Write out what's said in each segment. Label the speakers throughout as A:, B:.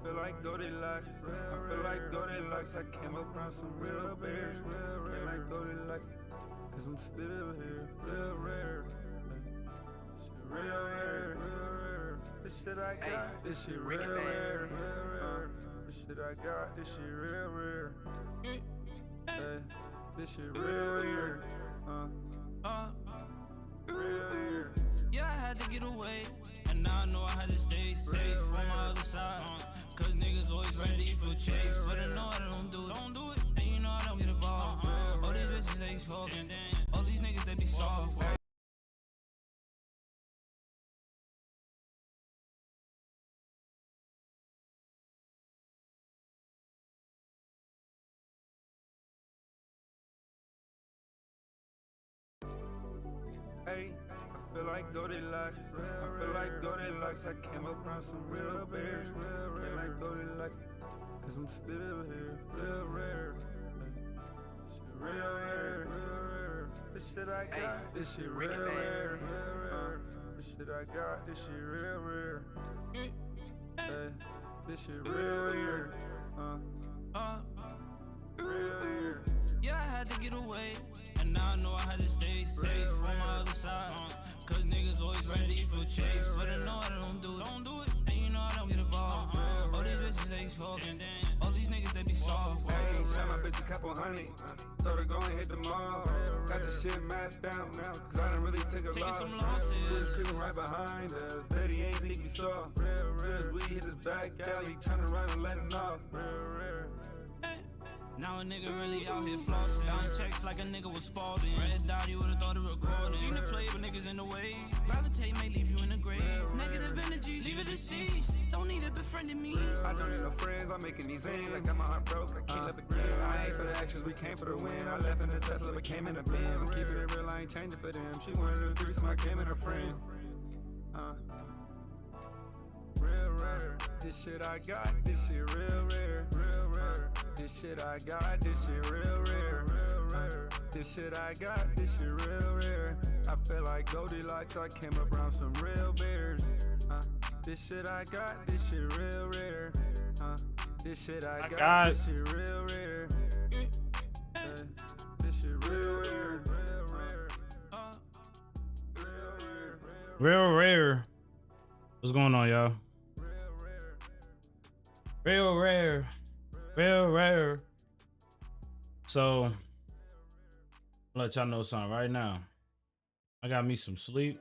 A: feel like Goldilocks. I feel like Goldilocks. I came up around some real bears. Feel like Goldilocks, cause I'm still here. Real rare. This shit real rare. This shit I got. This shit real rare. This shit I got. This shit real rare. This shit real rare. Real.
B: Yeah, I had to get away, and now I know I had to stay safe on my other side. Cause niggas always ready for chase, but I know I don't do it, and you know I don't get involved. All these bitches they soft, all these niggas they be soft.
A: Hey, I feel like Goldilocks. I feel like Goldilocks. I came up around some real bears. Feel like Goldilocks, cause I'm still here. Real rare. This shit real rare. This shit I got. This shit real rare. This shit I got. This shit real rare. This shit real rare. Real.
B: Yeah, I had to get away, and now I know I had to stay safe on my other side. Cause niggas always ready for chase, but I know I don't do it, and you know I don't get involved. All these bitches they soft, all these niggas they be soft.
A: Hey, shot my bitch a couple hundred. Told her go and hit the mall. Got the shit mapped out now, cause I done really took a loss.
B: Some losses.
A: Bitch creeping right behind us. Betty ain't think you saw. Cause we hit his back alley, tryna run and let him off.
B: Now a nigga really out here flossing. Bounce checks like a nigga was Spalding. Red dot, you would've thought of recording. Seen the play with niggas in the way. Gravitate may leave you in the grave. Negative energy, leave it deceased. Don't need it befriending me.
A: I don't need no friends, I'm making these ends. I got my heart broke, I can't live again. I ain't for the actions, we came for the win. I left in the Tesla, but came in the Benz. I'm keeping it real, I ain't changing for them. She wanted to do some, I came in her friend. Real rare. This shit I got, this shit real rare. This shit I got, this shit real rare. This shit I got, this shit real rare. I feel like Goldilocks, I came up around some real bears. This shit I got, this shit real rare. This shit I got, this shit real rare. This shit real rare.
C: Real rare. What's going on, y'all? Real rare. Real rare. So, I'll let y'all know something right now. I got me some sleep.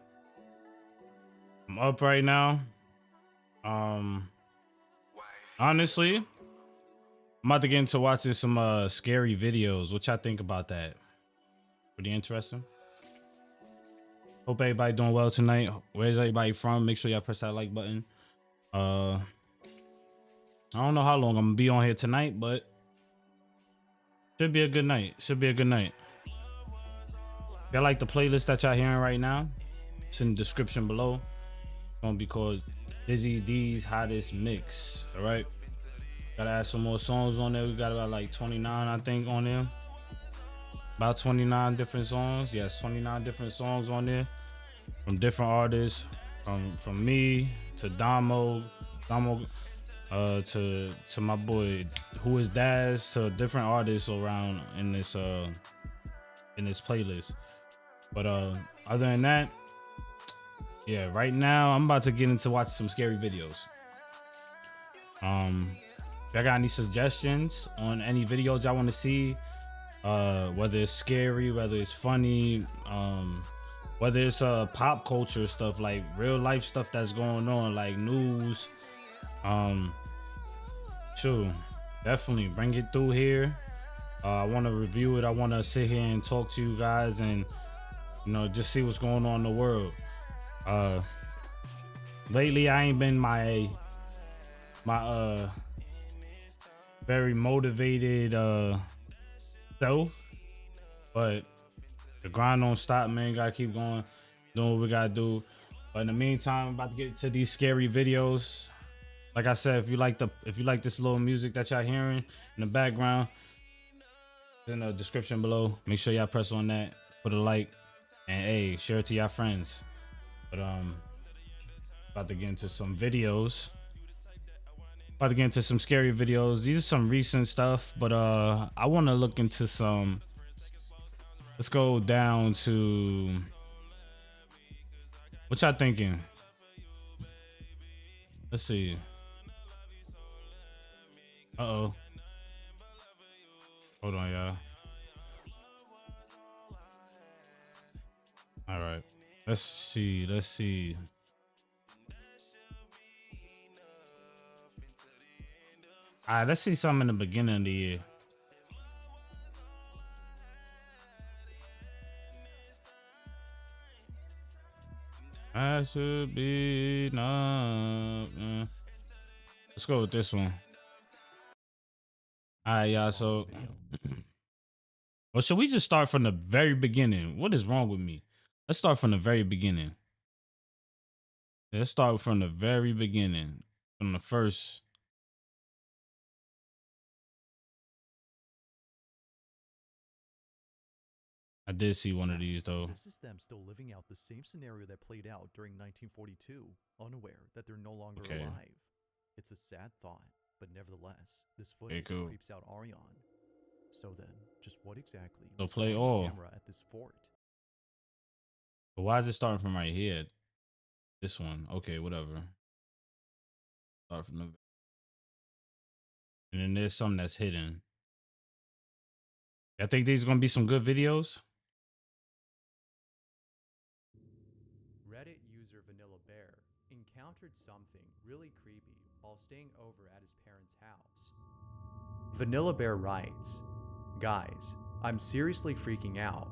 C: I'm up right now. Honestly, I'm about to get into watching some scary videos. What y'all think about that? Pretty interesting. Hope everybody doing well tonight. Where's everybody from? Make sure y'all press that like button. I don't know how long I'm gonna be on here tonight, but should be a good night. Should be a good night. If y'all like the playlist that y'all hearing right now, it's in the description below. It's gonna be called Dizzy D's Hottest Mix. All right. Gotta add some more songs on there. We got about like 29, I think, on there. About 29 different songs. Yes, 29 different songs on there from different artists. From me to Damo, to my boy Who Is Daz, to different artists around in this playlist. But other than that, yeah, right now I'm about to get into watching some scary videos. If y'all got any suggestions on any videos y'all want to see, whether it's scary, whether it's funny, whether it's pop culture stuff, like real life stuff that's going on, like news, sure, definitely bring it through here. I want to review it. I want to sit here and talk to you guys and, you know, just see what's going on in the world. Lately I ain't been my very motivated self, but the grind don't stop, man. Gotta keep going, doing what we gotta do. But in the meantime, I'm about to get to these scary videos. Like I said, if you like this little music that y'all hearing in the background, it's in the description below. Make sure y'all press on that, put a like, and hey, share it to y'all friends. But about to get into some videos. About to get into some scary videos. These are some recent stuff, but I want to look into some. Let's go down to what y'all thinking. Let's see. Uh-oh. Hold on, y'all. All right. Let's see. Let's see. All right, let's see something in the beginning of the year. I should be enough. Let's go with this one. All right, y'all. So, well, should we just start from the very beginning? What is wrong with me? Let's start from the very beginning. Let's start from the very beginning, from the first. I did see one of these though.
D: This is them still living out the same scenario that played out during 1942, unaware that they're no longer alive. It's a sad thought, but nevertheless, this footage creeps out Ariane. So then, just what exactly was
C: play
D: on
C: all
D: camera at this fort?
C: But why is it starting from right here? This one. Okay, whatever. Start from the. And then there's something that's hidden. I think these are gonna be some good videos.
D: Reddit user Vanilla Bear encountered something really creepy while staying over at his parents' house. Vanilla Bear writes, "Guys, I'm seriously freaking out.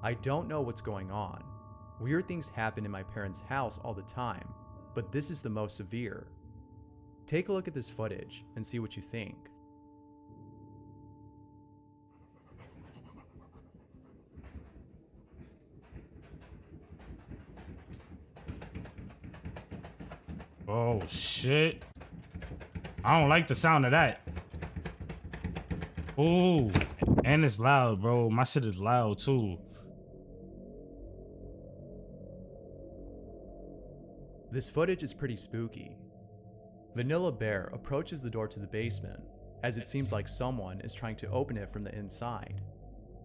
D: I don't know what's going on. Weird things happen in my parents' house all the time, but this is the most severe. Take a look at this footage and see what you think."
C: Oh shit. I don't like the sound of that. Ooh, and it's loud, bro. My shit is loud too.
D: This footage is pretty spooky. Vanilla Bear approaches the door to the basement, as it seems like someone is trying to open it from the inside.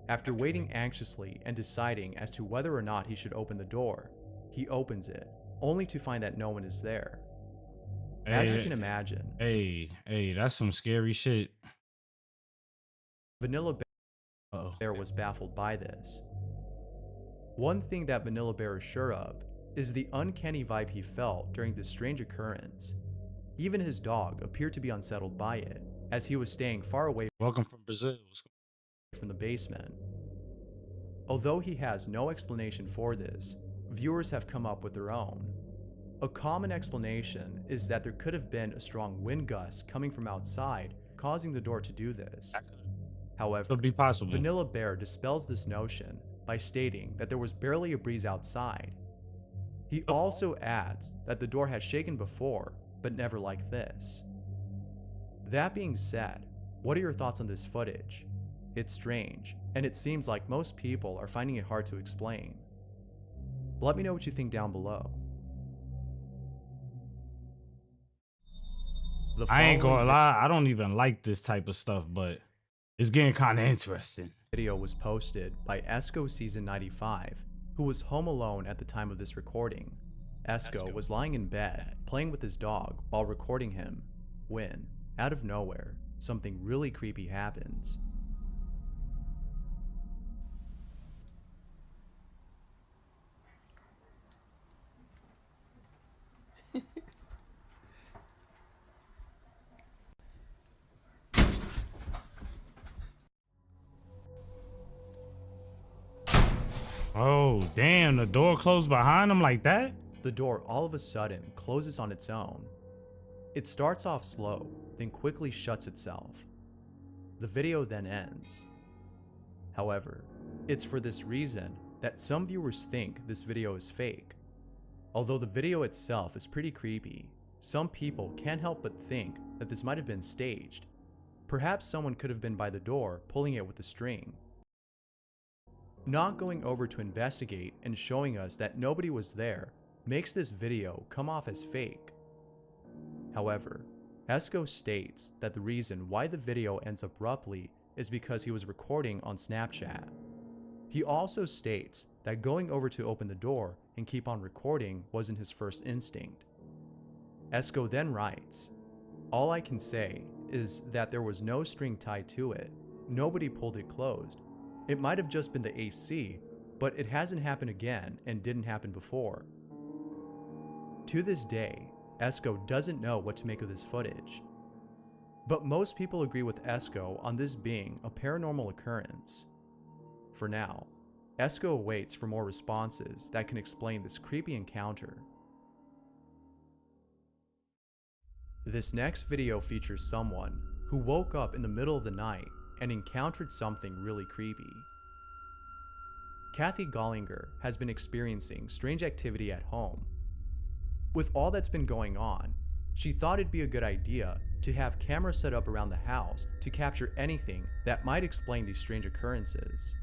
D: After waiting anxiously and deciding as to whether or not he should open the door, he opens it, only to find that no one is there. As you can imagine,
C: hey, that's some scary shit.
D: Vanilla Bear was baffled by this. One thing that Vanilla Bear is sure of is the uncanny vibe he felt during this strange occurrence. Even his dog appeared to be unsettled by it, as he was staying far away
C: Welcome from Brazil.
D: from the basement. Although he has no explanation for this, viewers have come up with their own. A common explanation is that there could have been a strong wind gust coming from outside, causing the door to do this. However,
C: Could be possible.
D: Vanilla Bear dispels this notion by stating that there was barely a breeze outside. He also adds that the door has shaken before, but never like this. That being said, what are your thoughts on this footage? It's strange, and it seems like most people are finding it hard to explain. Let me know what you think down below.
C: I ain't gonna lie, I don't even like this type of stuff, but it's getting kind of interesting.
D: Video was posted by Esco Season 95, who was home alone at the time of this recording. Esco was lying in bed, playing with his dog while recording him, when, out of nowhere, something really creepy happens.
C: Oh, damn, the door closed behind him like that?
D: The door all of a sudden closes on its own. It starts off slow, then quickly shuts itself. The video then ends. However, it's for this reason that some viewers think this video is fake. Although the video itself is pretty creepy, some people can't help but think that this might have been staged. Perhaps someone could have been by the door pulling it with a string. Not going over to investigate and showing us that nobody was there makes this video come off as fake. However, Esco states that the reason why the video ends abruptly is because he was recording on Snapchat. He also states that going over to open the door and keep on recording wasn't his first instinct. Esco then writes, "All I can say is that there was no string tied to it. Nobody pulled it closed. It might have just been the AC, but it hasn't happened again and didn't happen before." To this day, Esco doesn't know what to make of this footage. But most people agree with Esco on this being a paranormal occurrence. For now, Esco waits for more responses that can explain this creepy encounter. This next video features someone who woke up in the middle of the night and encountered something really creepy. Kathy Gollinger has been experiencing strange activity at home. With all that's been going on, she thought it'd be a good idea to have cameras set up around the house to capture anything that might explain these strange occurrences.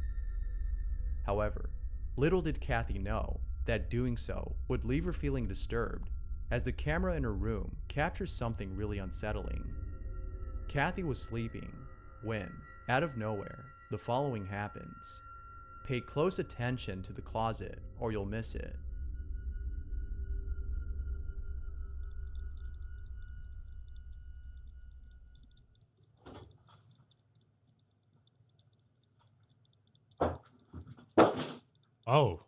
D: However, little did Kathy know that doing so would leave her feeling disturbed, as the camera in her room captures something really unsettling. Kathy was sleeping when, out of nowhere, the following happens. Pay close attention to the closet or you'll miss it.
C: Oh.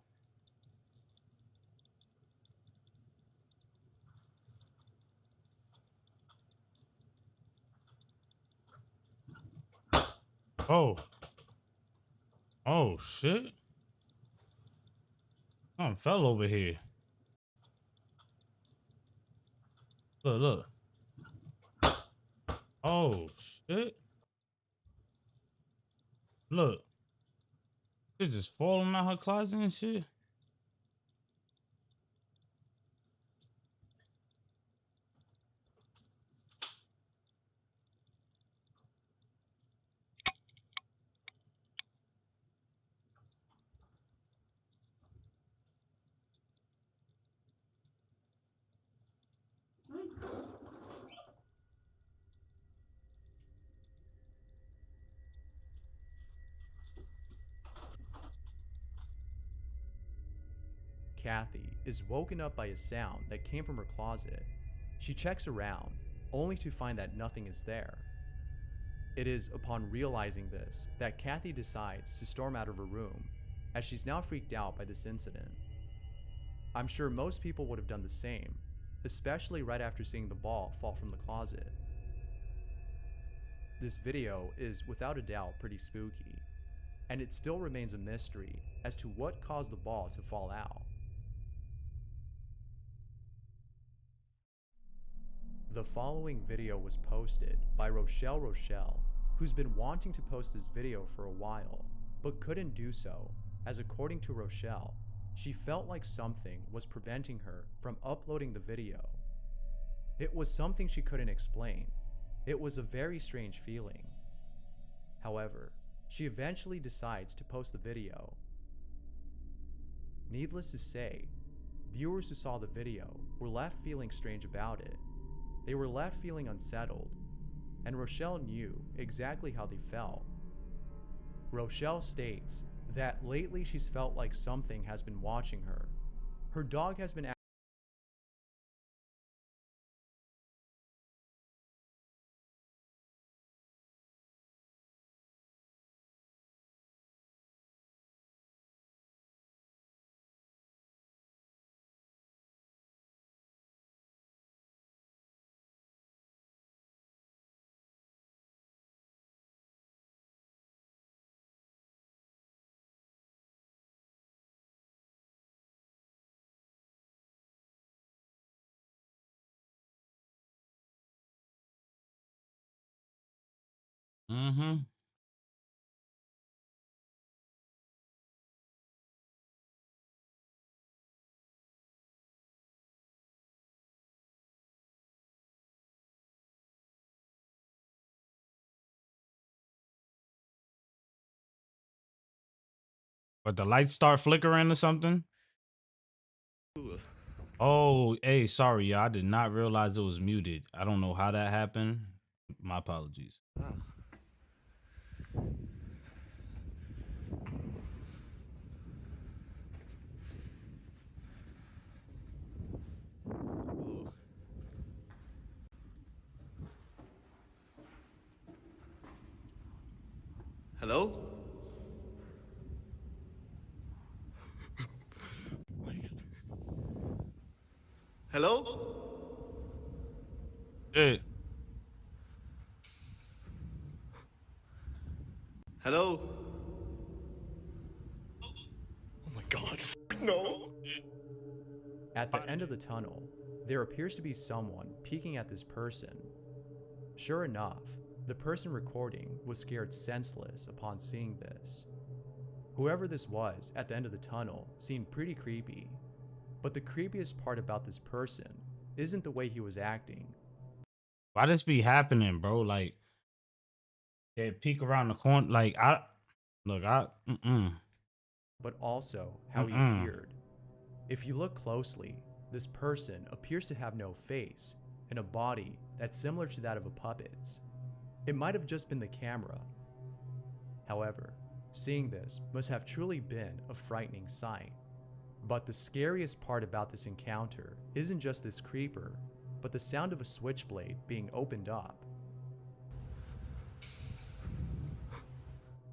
C: Oh. Oh, shit. I fell over here. Look, look. Oh, shit. Look. She just falling out her closet and shit.
D: Kathy is woken up by a sound that came from her closet. She checks around, only to find that nothing is there. It is upon realizing this that Kathy decides to storm out of her room, as she's now freaked out by this incident. I'm sure most people would have done the same, especially right after seeing the ball fall from the closet. This video is without a doubt pretty spooky, and it still remains a mystery as to what caused the ball to fall out. The following video was posted by Rochelle, who's been wanting to post this video for a while, but couldn't do so, as according to Rochelle, she felt like something was preventing her from uploading the video. It was something she couldn't explain. It was a very strange feeling. However, she eventually decides to post the video. Needless to say, viewers who saw the video were left feeling strange about it. They were left feeling unsettled, and Rochelle knew exactly how they felt. Rochelle states that lately she's felt like something has been watching her. Her dog has been
C: Mm-hmm. But the lights start flickering or something? Oh, hey, sorry, y'all. I did not realize it was muted. I don't know how that happened. My apologies.
E: Hello? Hello?
C: Shit.
E: Hello? Oh my god. No.
D: At the end of the tunnel, there appears to be someone peeking at this person. Sure enough, the person recording was scared senseless upon seeing this. Whoever this was at the end of the tunnel seemed pretty creepy, but the creepiest part about this person isn't the way he was acting,
C: Why this be happening, bro? Like, they peek around the corner. Like, I look,
D: but also how he
C: mm-mm.
D: appeared. If you look closely, this person appears to have no face and a body that's similar to that of a puppet's. It might have just been the camera. However, seeing this must have truly been a frightening sight. But the scariest part about this encounter isn't just this creeper, but the sound of a switchblade being opened up.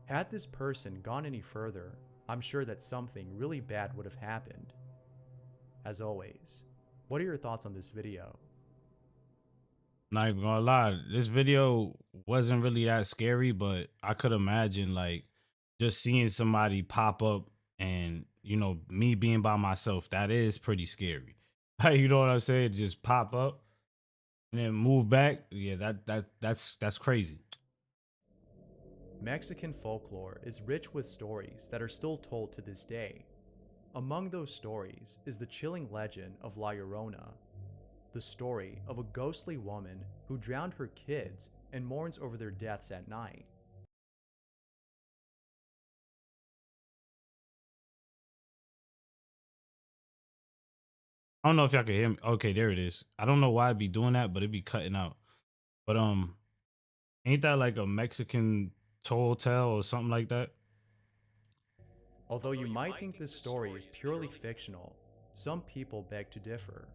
D: Had this person gone any further, I'm sure that something really bad would have happened. As always, what are your thoughts on this video?
C: Not even gonna lie, this video wasn't really that scary, but I could imagine like just seeing somebody pop up and me being by myself, that is pretty scary. Like, you know what I'm saying? Just pop up and then move back. Yeah, that's crazy.
D: Mexican folklore is rich with stories that are still told to this day. Among those stories is the chilling legend of La Llorona, the story of a ghostly woman who drowned her kids and mourns over their deaths at night.
C: I don't know if y'all can hear me. Okay, there it is. I don't know why I'd be doing that, but it'd be cutting out. But ain't that like a Mexican tall tale or something like that?
D: Although you might think this story is purely fictional, some people beg to differ.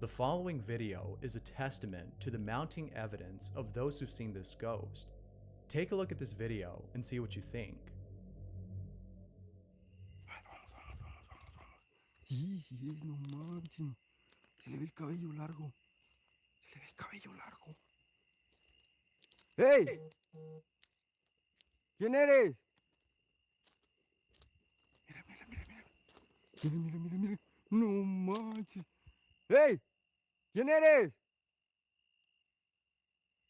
D: The following video is a testament to the mounting evidence of those who've seen this ghost. Take a look at this video and see what you think.
F: Sí, sí es, no manchen. Se le ve el cabello largo. Se le ve el cabello largo. ¡Hey! ¿Quién eres? Mira, mira, mira, mira. Mira, mira, mira, mira. No manches. ¡Hey! ¿Quién eres?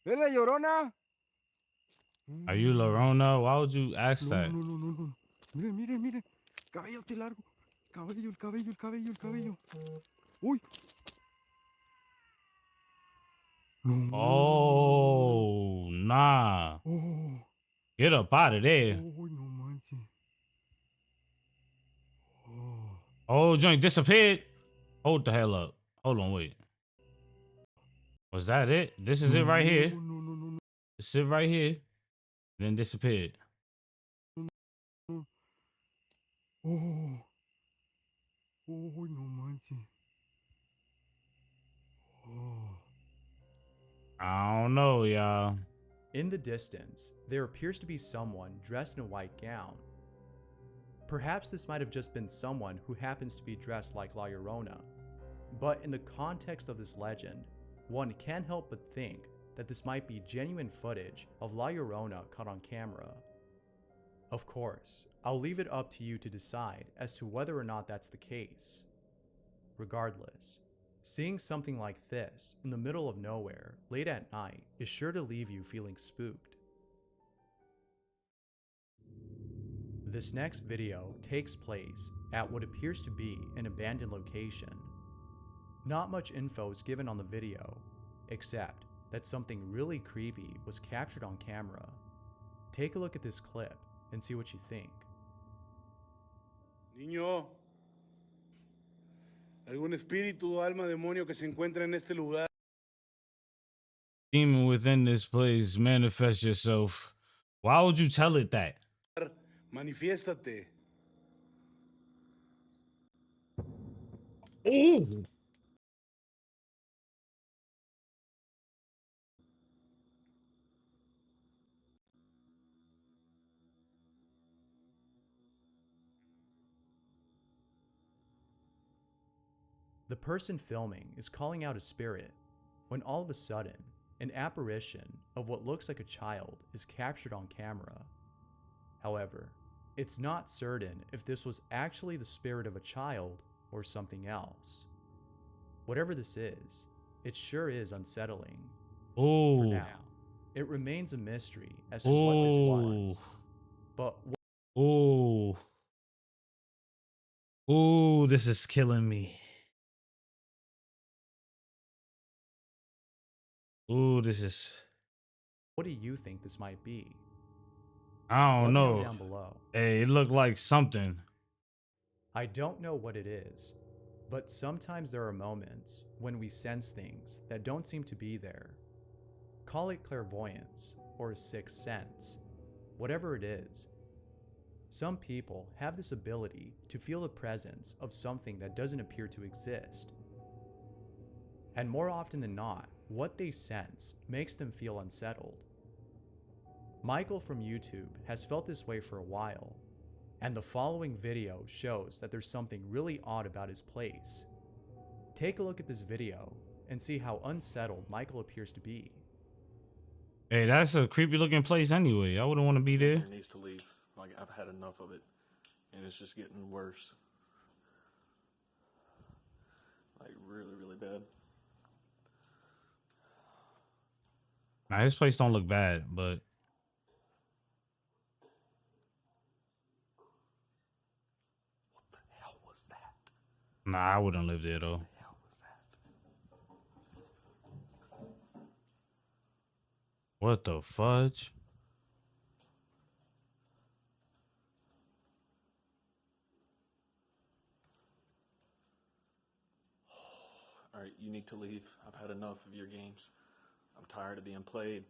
F: ¿Es la Llorona?
C: Are you Lorona? Why would you ask
F: No,
C: that?
F: no, no, no, no. Mira, mira, mira. Cabellote largo. Cabello, el cabello, el cabello, el cabello. Uy. No.
C: Oh, nah.
F: Oh.
C: Get up out of there.
F: Uy, no manches. Oh.
C: Oh, joint disappeared. Hold the hell up. Hold on, wait. Was that it? This is it right here.
F: No, no, no, no,
C: This is it right here. Then disappeared.
F: no. Oh. Uy, no manches. Oh.
C: I don't know, y'all.
D: In the distance, there appears to be someone dressed in a white gown. Perhaps this might have just been someone who happens to be dressed like La Llorona, but in the context of this legend, one can't help but think that this might be genuine footage of La Llorona caught on camera. Of course, I'll leave it up to you to decide as to whether or not that's the case. Regardless, seeing something like this in the middle of nowhere late at night is sure to leave you feeling spooked. This next video takes place at what appears to be an abandoned location. Not much info is given on the video, except that something really creepy was captured on camera. Take a look at this clip and see what you think.
E: Niño.
G: algún espíritu o alma demonio que se encuentra en este lugar.
C: Demon within this place, manifest yourself. Why would you tell it that?
G: Manifiéstate.
C: Ooh.
D: The person filming is calling out a spirit when all of a sudden, an apparition of what looks like a child is captured on camera. However, it's not certain if this was actually the spirit of a child or something else. Whatever this is, it sure is unsettling. For
C: Ooh.
D: now, it remains a mystery as to what this was. But
C: Ooh. Ooh, this is killing me. Ooh, this is...
D: what do you think this might be?
C: I don't
D: Let me know
C: know.
D: down below.
C: Hey, it looked like something.
D: I don't know what it is, but sometimes there are moments when we sense things that don't seem to be there. Call it clairvoyance or a sixth sense, whatever it is. Some people have this ability to feel the presence of something that doesn't appear to exist. And more often than not, what they sense makes them feel unsettled. Michael from YouTube has felt this way for a while, and the following video shows that there's something really odd about his place. Take a look at this video and see how unsettled Michael appears to be.
C: Hey, that's a creepy looking place anyway. I wouldn't want to be there.
H: It needs to leave. Like, I've had enough of it, and it's just getting worse. Like, really, really bad.
C: Nah, this place don't look bad, but...
H: What the hell was that?
C: Nah, I wouldn't live there though.
H: What the hell was that?
C: What the fudge?
H: Alright, you need to leave. I've had enough of your games. I'm tired of being played.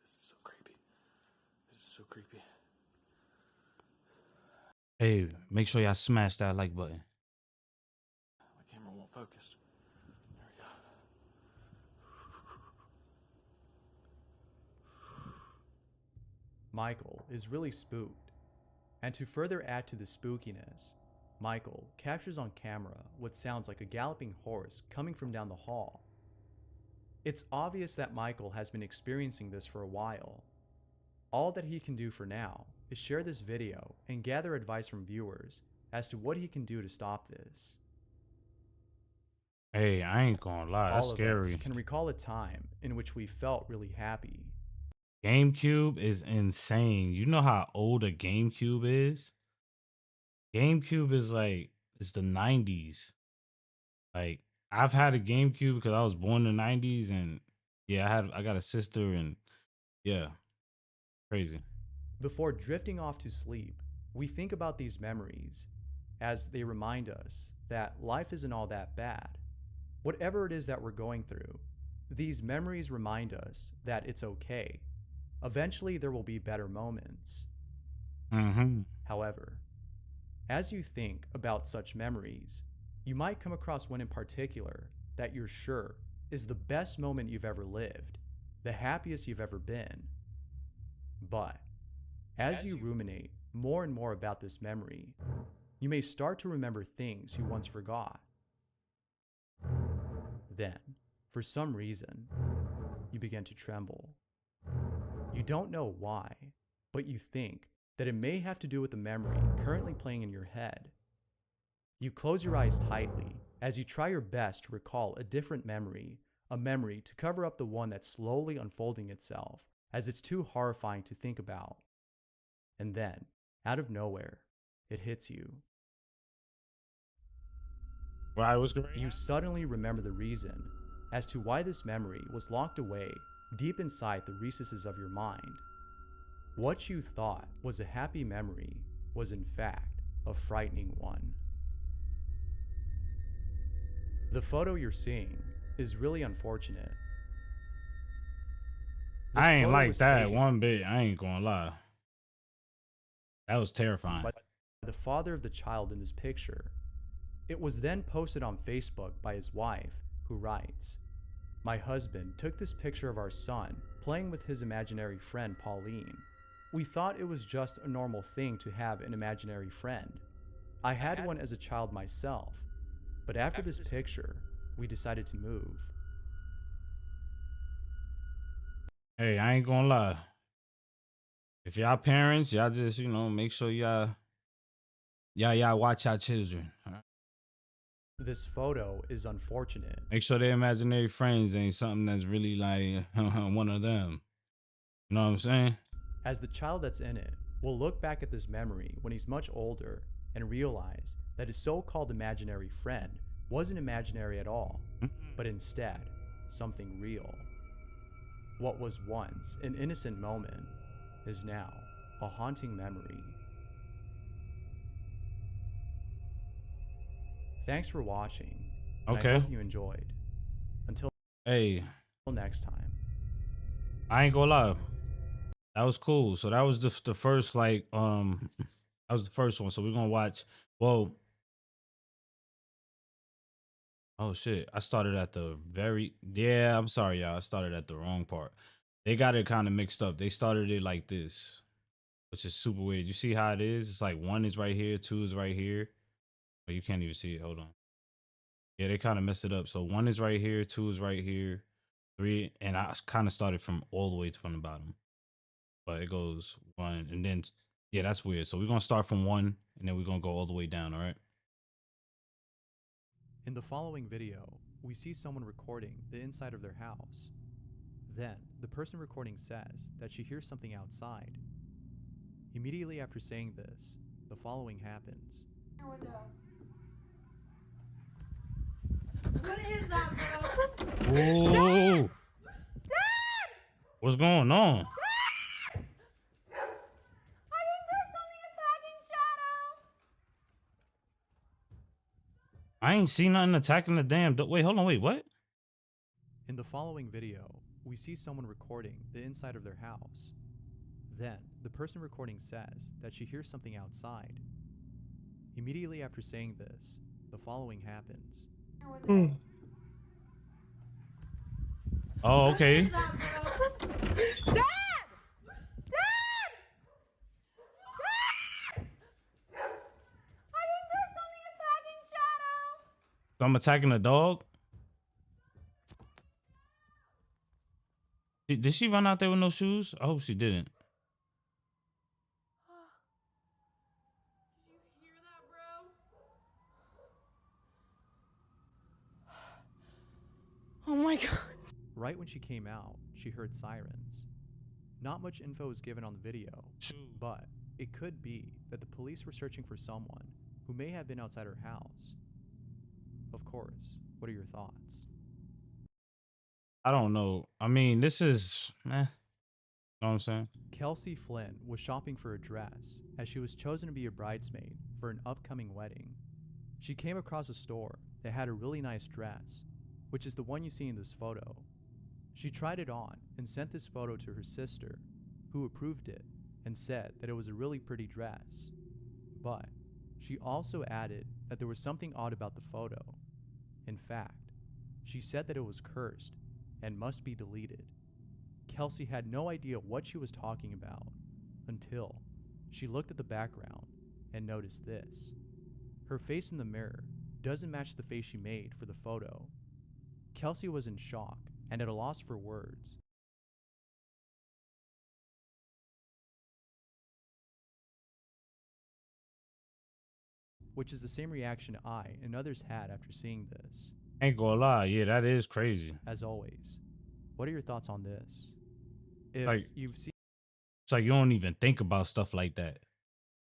H: This is so creepy. This is so creepy.
C: Hey, make sure y'all smash that like button.
H: My camera won't focus. There we go.
D: Michael is really spooked. And to further add to the spookiness, Michael captures on camera what sounds like a galloping horse coming from down the hall. It's obvious that Michael has been experiencing this for a while. All that he can do for now is share this video and gather advice from viewers as to what he can do to stop this.
C: Hey, I ain't gonna lie, that's
D: All of
C: scary.
D: us can recall a time in which we felt really happy.
C: GameCube is insane. You know how old a GameCube is? GameCube is like, it's the 90s. Like, I've had a GameCube because I was born in the 90s, and yeah, I got a sister, and yeah, crazy.
D: Before drifting off to sleep, we think about these memories as they remind us that life isn't all that bad. Whatever it is that we're going through, these memories remind us that it's okay. Eventually, there will be better moments. However, as you think about such memories, you might come across one in particular that you're sure is the best moment you've ever lived, the happiest you've ever been. But as you ruminate more and more about this memory, you may start to remember things you once forgot. Then, for some reason, you begin to tremble. You don't know why, but you think that it may have to do with the memory currently playing in your head. You close your eyes tightly as you try your best to recall a different memory, a memory to cover up the one that's slowly unfolding itself as it's too horrifying to think about. And then, out of nowhere, it hits you.
C: Right, what's going
D: You suddenly remember the reason as to why this memory was locked away deep inside the recesses of your mind. What you thought was a happy memory was in fact a frightening one. The photo you're seeing is really unfortunate. This
C: I ain't
D: photo
C: like
D: was
C: that
D: taken
C: one bit. I ain't gonna lie. That was terrifying.
D: by the father of the child in this picture. It was then posted on Facebook by his wife, who writes, "My husband took this picture of our son playing with his imaginary friend Pauline. We thought it was just a normal thing to have an imaginary friend. I had one as a child myself, but after this picture, we decided to move."
C: Hey, I ain't gonna lie. If y'all parents, y'all just, make sure y'all watch your children. All right?
D: This photo is unfortunate.
C: Make sure their imaginary friends ain't something that's really like one of them. You know what I'm saying?
D: As the child that's in it will look back at this memory when he's much older and realize that his so-called imaginary friend wasn't imaginary at all, but instead something real. What was once an innocent moment is now a haunting memory. Thanks for watching, and
C: Okay.
D: I hope you enjoyed. Until
C: Hey,
D: next time.
C: I ain't gonna lie. That was cool. So that was the first that was the first one. So we're gonna watch. Well, oh shit! I started at the yeah. I'm sorry, y'all. I started at the wrong part. They got it kind of mixed up. They started it like this, which is super weird. You see how it is? It's like 1 is right here, 2 is right here. But you can't even see it. Hold on. Yeah, they kind of messed it up. So 1 is right here, 2 is right here, 3, and I kind of started from all the way from the bottom. But it goes 1 and then yeah, that's weird. So we're gonna start from 1 and then we're gonna go all the way down. All right.
D: In the following video, we see someone recording the inside of their house. Then, the person recording says that she hears something outside. Immediately after saying this, the following happens.
I: What is that, bro?
C: Whoa! What's going on?
I: I think there's something attacking Shadow.
C: I ain't seen nothing attacking the damn. Wait, hold on. Wait, what?
D: In the following video, we see someone recording the inside of their house. Then, the person recording says that she hears something outside. Immediately after saying this, the following happens.
C: Oh, okay.
I: What is that, bro? Dad! Dad! Dad! I think there's something attacking Shadow.
C: So I'm attacking the dog. Did she run out there with no shoes? I hope she didn't.
I: Did you hear that, bro? Oh my god.
D: Right when she came out, she heard sirens. Not much info is given on the video, but it could be that the police were searching for someone who may have been outside her house. Of course, what are your thoughts?
C: I don't know. I mean, this is know what I'm saying?
D: Kelsey Flynn was shopping for a dress as she was chosen to be a bridesmaid for an upcoming wedding. She came across a store that had a really nice dress, which is the one you see in this photo. She tried it on and sent this photo to her sister, who approved it and said that it was a really pretty dress. But she also added that there was something odd about the photo. In fact, she said that it was cursed and must be deleted. Kelsey had no idea what she was talking about until she looked at the background and noticed this. Her face in the mirror doesn't match the face she made for the photo. Kelsey was in shock and at a loss for words. Which is the same reaction I and others had after seeing this.
C: Ain't gonna lie. Yeah, that is crazy.
D: As always, what are your thoughts on this? If
C: Like-
D: you've seen
C: It's like you don't even think about stuff like that.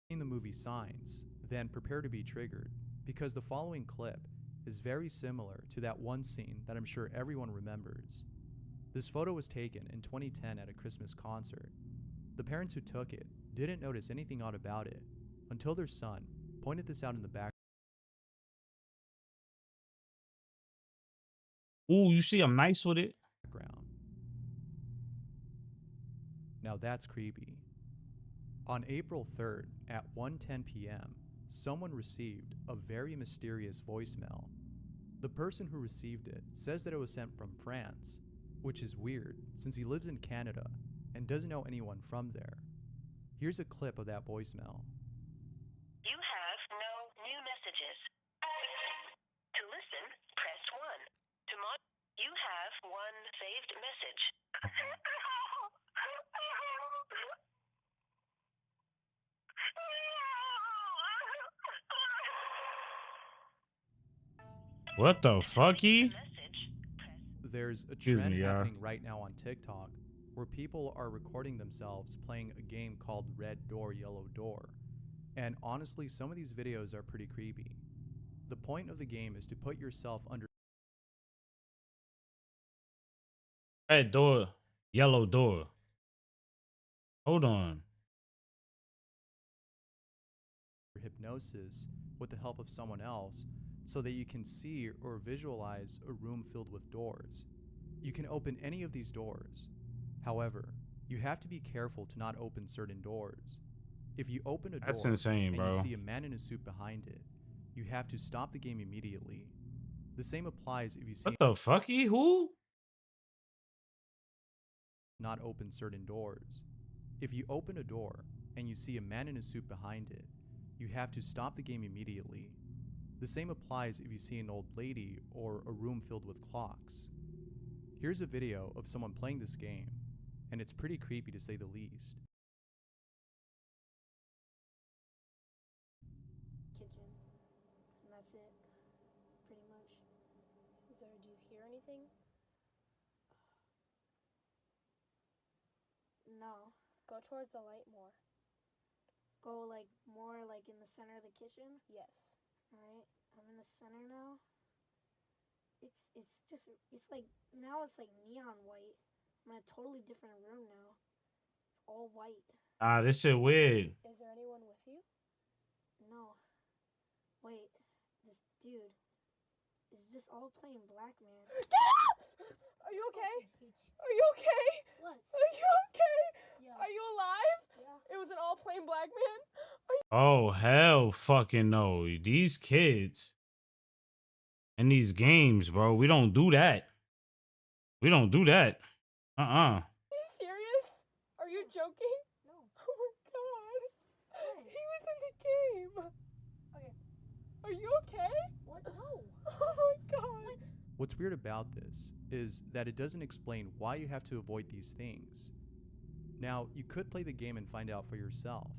D: the movie Signs, then prepare to be triggered, because the following clip is very similar to that one scene that I'm sure everyone remembers. This photo was taken in 2010 at a Christmas concert. The parents who took it didn't notice anything odd about it until their son pointed this out in the
C: Ooh, you see, I'm nice with it.
D: background. Now that's creepy. On April 3rd at 1:10 p.m., someone received a very mysterious voicemail. The person who received it says that it was sent from France, which is weird since he lives in Canada and doesn't know anyone from there. Here's a clip of that voicemail.
J: You have no new messages. To listen, press 1. You have one saved message.
C: What the fucky?
D: There's a
C: Excuse
D: trend
C: me, y'all.
D: happening right now on TikTok where people are recording themselves playing a game called Red Door, Yellow Door. And honestly, some of these videos are pretty creepy. The point of the game is to put yourself under
C: Red door, yellow door. Hold on.
D: hypnosis with the help of someone else so that you can see or visualize a room filled with doors. You can open any of these doors. However, you have to be careful to not open certain doors. If you open a
C: That's
D: door
C: insane,
D: and
C: bro.
D: you see a man in a suit behind it, you have to stop the game immediately. The same applies if you see
C: What the fucky? Who?
D: not open certain doors. If you open a door and you see a man in a suit behind it, you have to stop the game immediately. The same applies if you see an old lady or a room filled with clocks. Here's a video of someone playing this game, and it's pretty creepy to say the least.
K: Kitchen, and that's it, pretty much. Do you hear anything? No. Go towards the light more. Go more in the center of the kitchen? Yes. Alright, I'm in the center now. It's like neon white. I'm in a totally different room now. It's all white.
C: Ah, this shit weird.
K: Is there anyone with you? No. Wait, this dude. Is this all playing Black Man? Get up! Are you okay? Are you okay? What? Are you okay? Yeah. Are you alive? Yeah. It was an all playing Black Man?
C: Oh, hell fucking no. These kids and these games, bro. We don't do that. We don't do that.
K: Are you serious? Are you joking? No. Oh my god. What? He was in the game. Okay. Are you okay? What? No. Oh my god. What?
D: What's weird about this is that it doesn't explain why you have to avoid these things. Now, you could play the game and find out for yourself,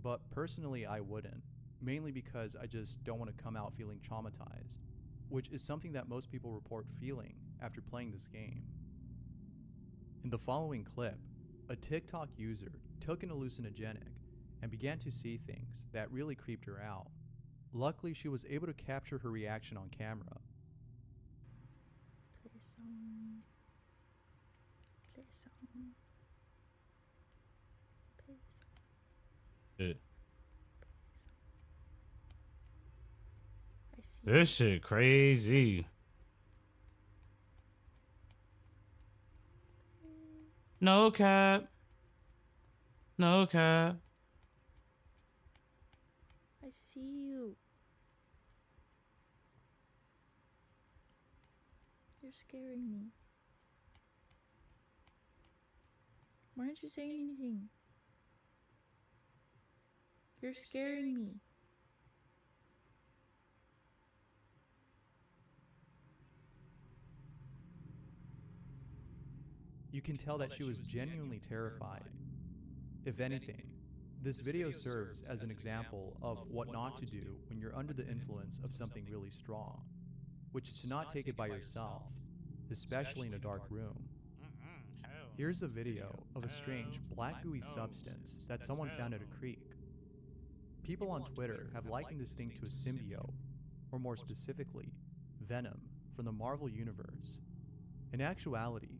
D: but personally I wouldn't, mainly because I just don't want to come out feeling traumatized, which is something that most people report feeling after playing this game. In the following clip, a TikTok user took an hallucinogenic and began to see things that really creeped her out. Luckily, she was able to capture her reaction on camera.
L: Play a song. Play a song. Play a song.
C: Shit.
L: I see.
C: This shit crazy. No cap. No cap.
L: I see you. You're scaring me. Why aren't you saying anything? You're scaring me.
D: You can tell that she was genuinely terrified. If anything, this video serves as an example of what not to do when you're under the influence of something really strong, which is to not take it by yourself, especially in a dark room. Here's a video of a strange black gooey substance that someone found at a creek. People on Twitter have likened this thing to a symbiote, or more specifically, Venom from the Marvel Universe. In actuality,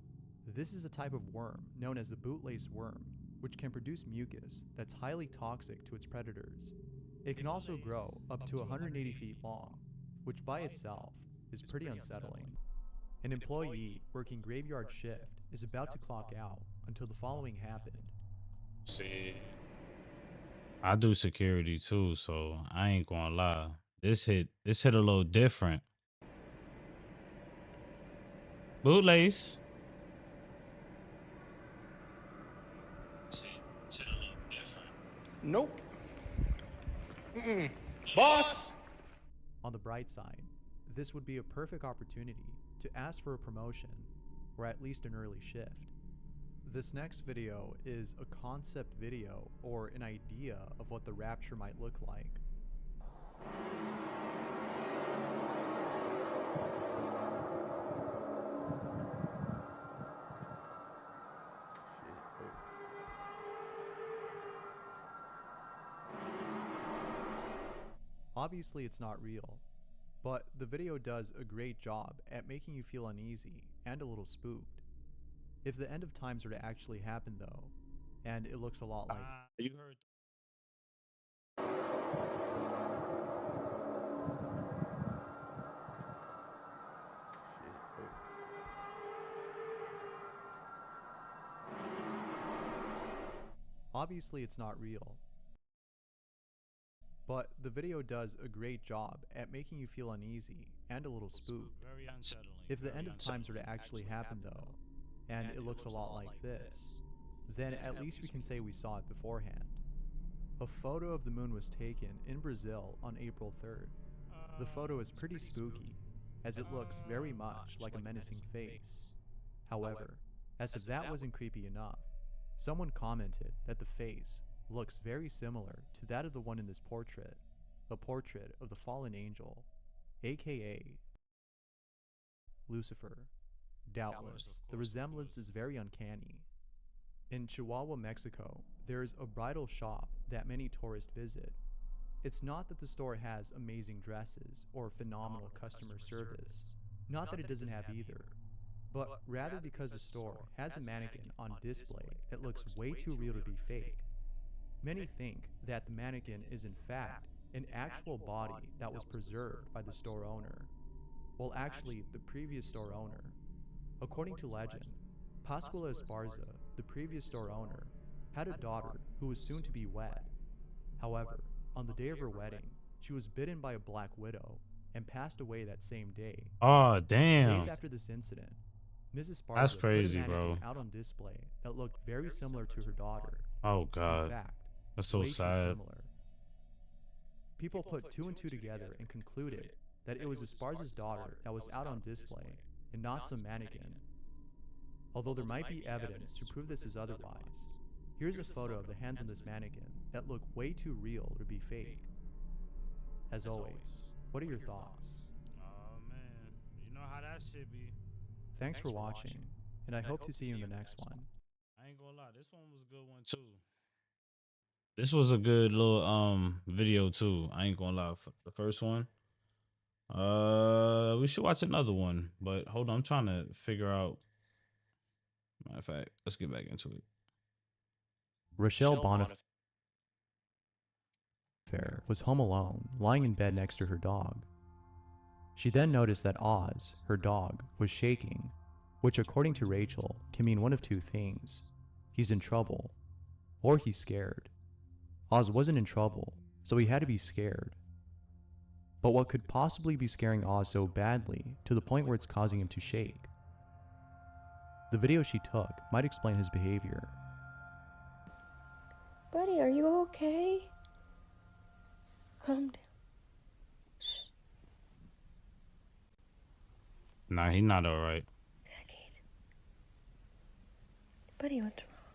D: this is a type of worm known as the bootlace worm, which can produce mucus that's highly toxic to its predators. It can also grow up to 180 feet long, which by itself is pretty unsettling. An employee working graveyard shift is about to clock out until the following happened.
C: See, I do security too, so I ain't gonna lie. This hit a little different. Bootlace.
F: Nope. Boss!
D: On the bright side, this would be a perfect opportunity to ask for a promotion, or at least an early shift. This next video is a concept video, or an idea of what the rapture might look like. Obviously it's not real, but the video does a great job at making you feel uneasy and a little spooked. If the end of times were to actually happen though, and it looks a lot like
C: You heard.
D: Obviously it's not real, but the video does a great job at making you feel uneasy and a little spooked.
C: Very unsettling.
D: If the end of times were to actually happen though, and it looks a lot like this, then at least we can say we saw it beforehand. A photo of the moon was taken in Brazil on April 3rd. The photo is pretty spooky, as it looks very much like a menacing face. However, as if that wasn't creepy enough, someone commented that the face looks very similar to that of the one in this portrait, a portrait of the fallen angel, aka Lucifer. Doubtless, the resemblance is very uncanny. In Chihuahua, Mexico, there is a bridal shop that many tourists visit. It's not that the store has amazing dresses or phenomenal customer service, not that it doesn't have either, but rather because the store has a mannequin on display that looks way too real to be fake. Many think that the mannequin is in fact an actual body that was preserved by the store owner, well actually the previous store owner. According to legend, Pascuala Esparza, the previous store owner, had a daughter who was soon to be wed. However, on the day of her wedding, she was bitten by a black widow and passed away that same day.
C: Oh, damn.
D: Days after this incident, Mrs. Esparza
C: That's crazy,
D: put a
C: bro.
D: mannequin out on display that looked very similar to her daughter.
C: Oh God.
D: In fact,
C: That's so
D: way too
C: sad.
D: similar. People put two and two together and concluded that it was Esparza's daughter that was out on display and not some mannequin. Although there might be evidence to prove this is otherwise, here's a photo of the hands on this mannequin that look way too real to be fake. As always, what are your thoughts?
C: Oh man, you know how that shit be.
D: Thanks for watching, and I hope to see you in the next one.
C: I ain't gonna lie, this one was a good one too. This was a good little video too. I ain't gonna lie. The first one. We should watch another one, but hold on, I'm trying to figure out. Matter of fact, let's get back into it.
D: Rochelle Boniface was home alone, lying in bed next to her dog. She then noticed that Oz, her dog, was shaking, which according to Rachel can mean one of two things. He's in trouble, or he's scared. Oz wasn't in trouble, so he had to be scared. But what could possibly be scaring Oz so badly to the point where it's causing him to shake? The video she took might explain his behavior.
L: Buddy, are you okay? Calm down. Shh.
C: Nah, he not alright.
L: Sakit. Buddy, what's wrong?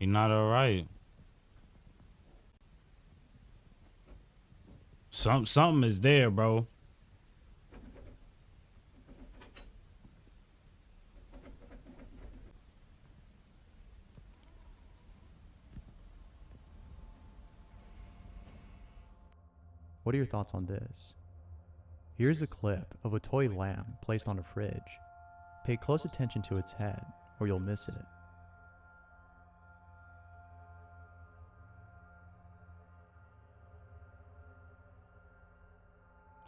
C: He not alright. Something is there, bro.
D: What are your thoughts on this? Here's a clip of a toy lamb placed on a fridge. Pay close attention to its head, or you'll miss it.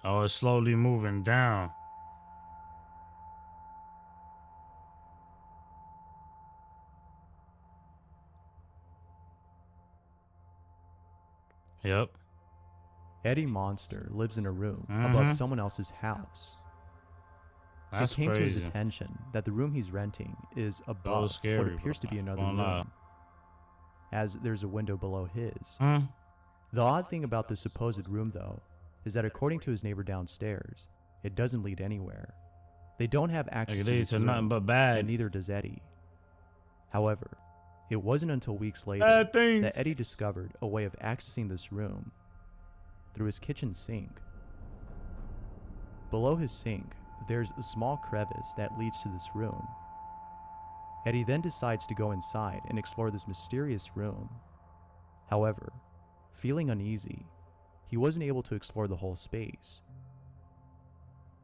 C: Oh, it's slowly moving down. Yep.
D: Eddie Monster lives in a room
C: Mm-hmm.
D: above someone else's house.
C: That's
D: it came to his
C: crazy.
D: attention that the room he's renting is above
C: scary,
D: what appears
C: bro.
D: to be another
C: Won't lie.
D: room, as there's a window below his.
C: Huh?
D: The odd thing about this supposed room, though, is that according to his neighbor downstairs, it doesn't lead anywhere. They don't have access
C: It
D: to
C: leads
D: this
C: to nothing
D: room,
C: but bad.
D: and neither does Eddie. However, it wasn't until weeks later
C: Bad things.
D: that Eddie discovered a way of accessing this room through his kitchen sink. Below his sink, there's a small crevice that leads to this room. Eddie then decides to go inside and explore this mysterious room. However, feeling uneasy, he wasn't able to explore the whole space.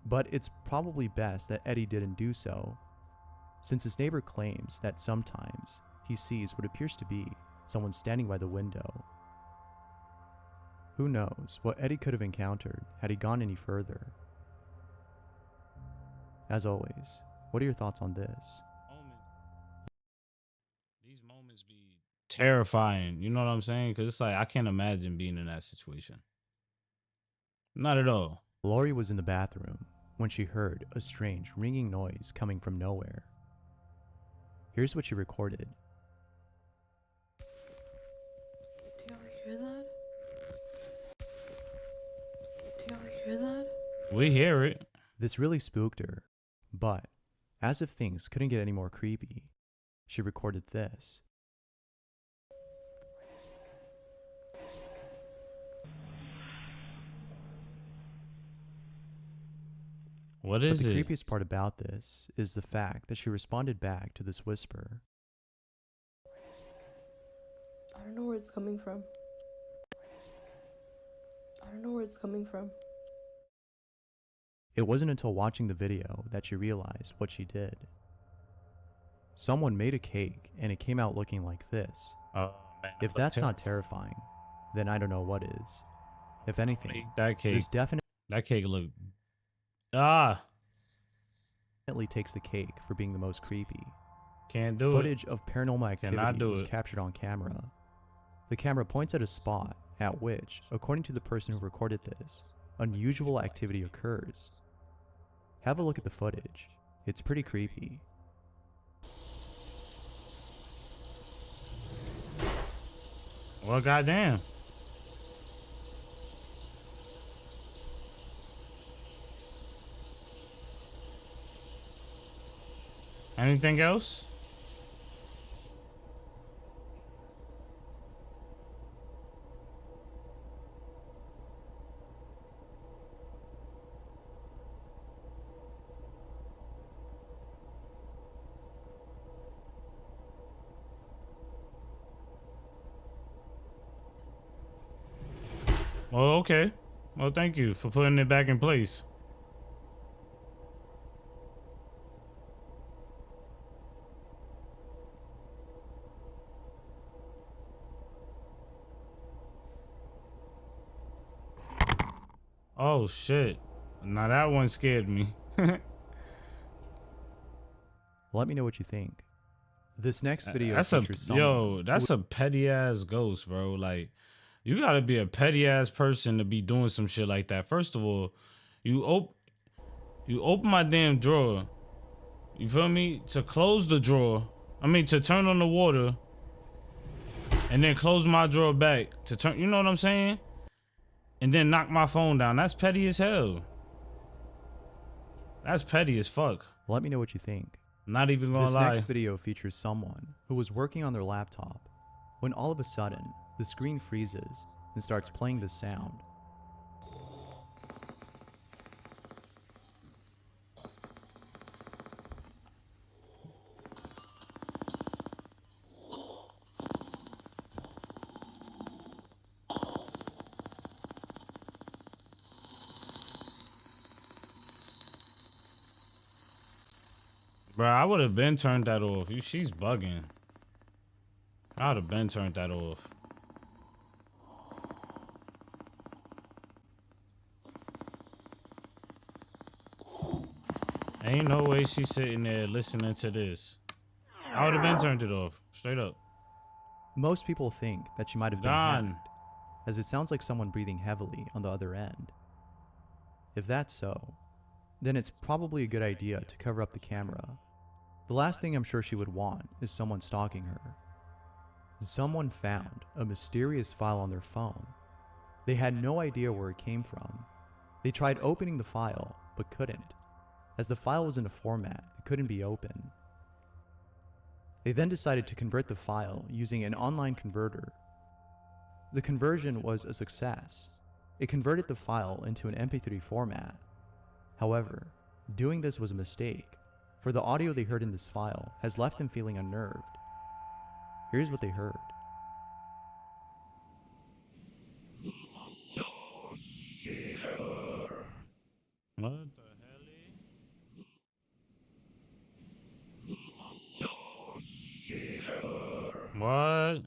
D: But it's probably best that Eddie didn't do so, since his neighbor claims that sometimes he sees what appears to be someone standing by the window. Who knows what Eddie could have encountered had he gone any further. As always, what are your thoughts on this?
C: These moments be terrifying. You know what I'm saying? Because it's like I can't imagine being in that situation. Not at all.
D: Lori was in the bathroom when she heard a strange ringing noise coming from nowhere. Here's what she recorded.
L: Do you ever hear that? Do you ever hear that?
C: We hear it.
D: This really spooked her, but as if things couldn't get any more creepy, she recorded this.
C: What
D: But
C: is
D: the
C: it?
D: creepiest part about this is the fact that she responded back to this whisper.
L: I don't know where it's coming from. I don't know where it's coming from.
D: It wasn't until watching the video that she realized what she did. Someone made a cake and it came out looking like this.
C: Oh, man,
D: If that's not terrifying, then I don't know what is. If anything,
C: that cake.
D: this definitely
C: That cake look.
D: takes the cake for being the most creepy.
C: Can't do
D: Footage of paranormal
C: Cannot
D: activity
C: do
D: was
C: it.
D: captured on camera. The camera points at a spot at which, according to the person who recorded this, unusual activity occurs. Have a look at the footage. It's pretty creepy.
C: Well, goddamn. Anything else? Well, okay. Well, thank you for putting it back in place. Oh shit. Now that one scared me.
D: Let me know what you think. This next video
C: That's
D: features someone
C: that's a petty ass ghost, bro. Like, you gotta be a petty ass person to be doing some shit like that. First of all, you open my damn drawer. You feel me? To close the drawer. I mean, to turn on the water. And then close my drawer back to turn. You know what I'm saying? And then knock my phone down. That's petty as hell. That's petty as fuck.
D: Let me know what you think.
C: Not even gonna lie.
D: This next video features someone who was working on their laptop when all of a sudden the screen freezes and starts playing this sound.
C: Bro, I would have been turned that off. She's bugging. I would have been turned that off. Ain't no way she's sitting there listening to this. I would have been turned it off. Straight up.
D: Most people think that she might have been
C: Gone.
D: hacked, as it sounds like someone breathing heavily on the other end. If that's so, then it's probably a good idea to cover up the camera. The last thing I'm sure she would want is someone stalking her. Someone found a mysterious file on their phone. They had no idea where it came from. They tried opening the file, but couldn't, as the file was in a format that couldn't be opened. They then decided to convert the file using an online converter. The conversion was a success. It converted the file into an MP3 format. However, doing this was a mistake, for the audio they heard in this file has left them feeling unnerved. Here's what they heard.
C: What the hell? What?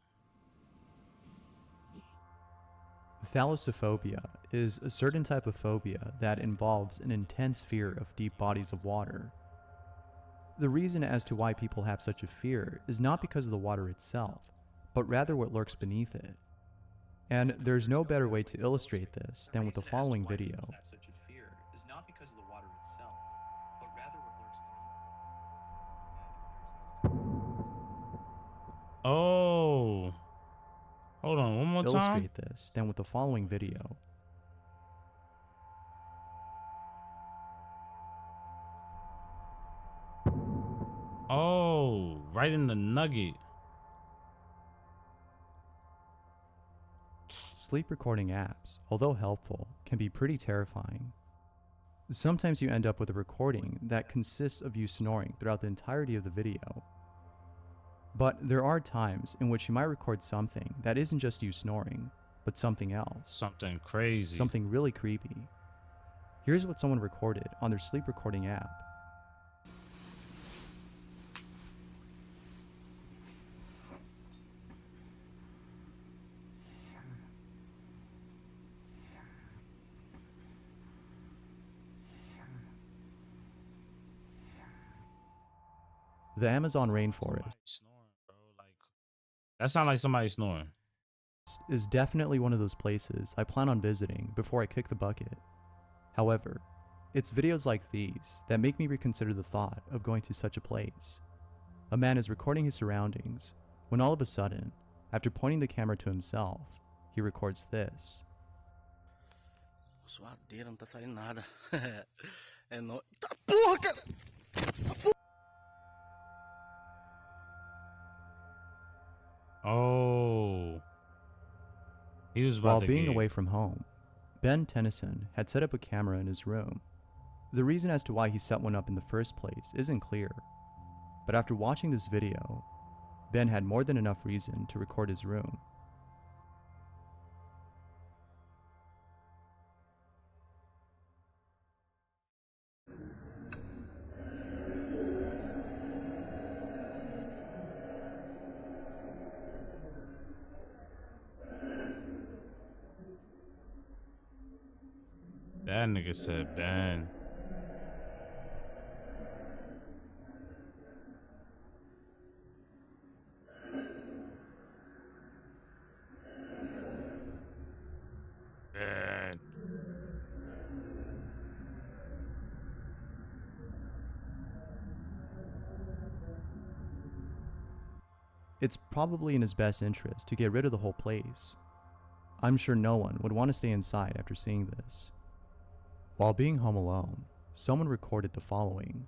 D: Thalassophobia is a certain type of phobia that involves an intense fear of deep bodies of water. The reason as to why people have such a fear is not because of the water itself, but rather what lurks beneath it. And there's no better way to illustrate this than with the following video.
C: Oh. Hold on, one more time.
D: Illustrate this than with the following video.
C: Oh, right in the nugget.
D: Sleep recording apps, although helpful, can be pretty terrifying. Sometimes you end up with a recording that consists of you snoring throughout the entirety of the video. But there are times in which you might record something that isn't just you snoring, but something else.
C: Something crazy.
D: Something really creepy. Here's what someone recorded on their sleep recording app. The Amazon rainforest
C: That sounds like somebody snoring.
D: is definitely one of those places I plan on visiting before I kick the bucket. However, it's videos like these that make me reconsider the thought of going to such a place. A man is recording his surroundings when all of a sudden, after pointing the camera to himself, he records this.
E: Suadeira, não tá saindo nada. É nóis. Tá porra, cara!
C: Oh. He was about
D: While
C: to
D: being
C: get...
D: away from home, Ben Tennyson had set up a camera in his room. The reason as to why he set one up in the first place isn't clear, but after watching this video, Ben had more than enough reason to record his room.
C: That nigga said Ben. Ben.
D: It's probably in his best interest to get rid of the whole place. I'm sure no one would want to stay inside after seeing this. While being home alone, someone recorded the following.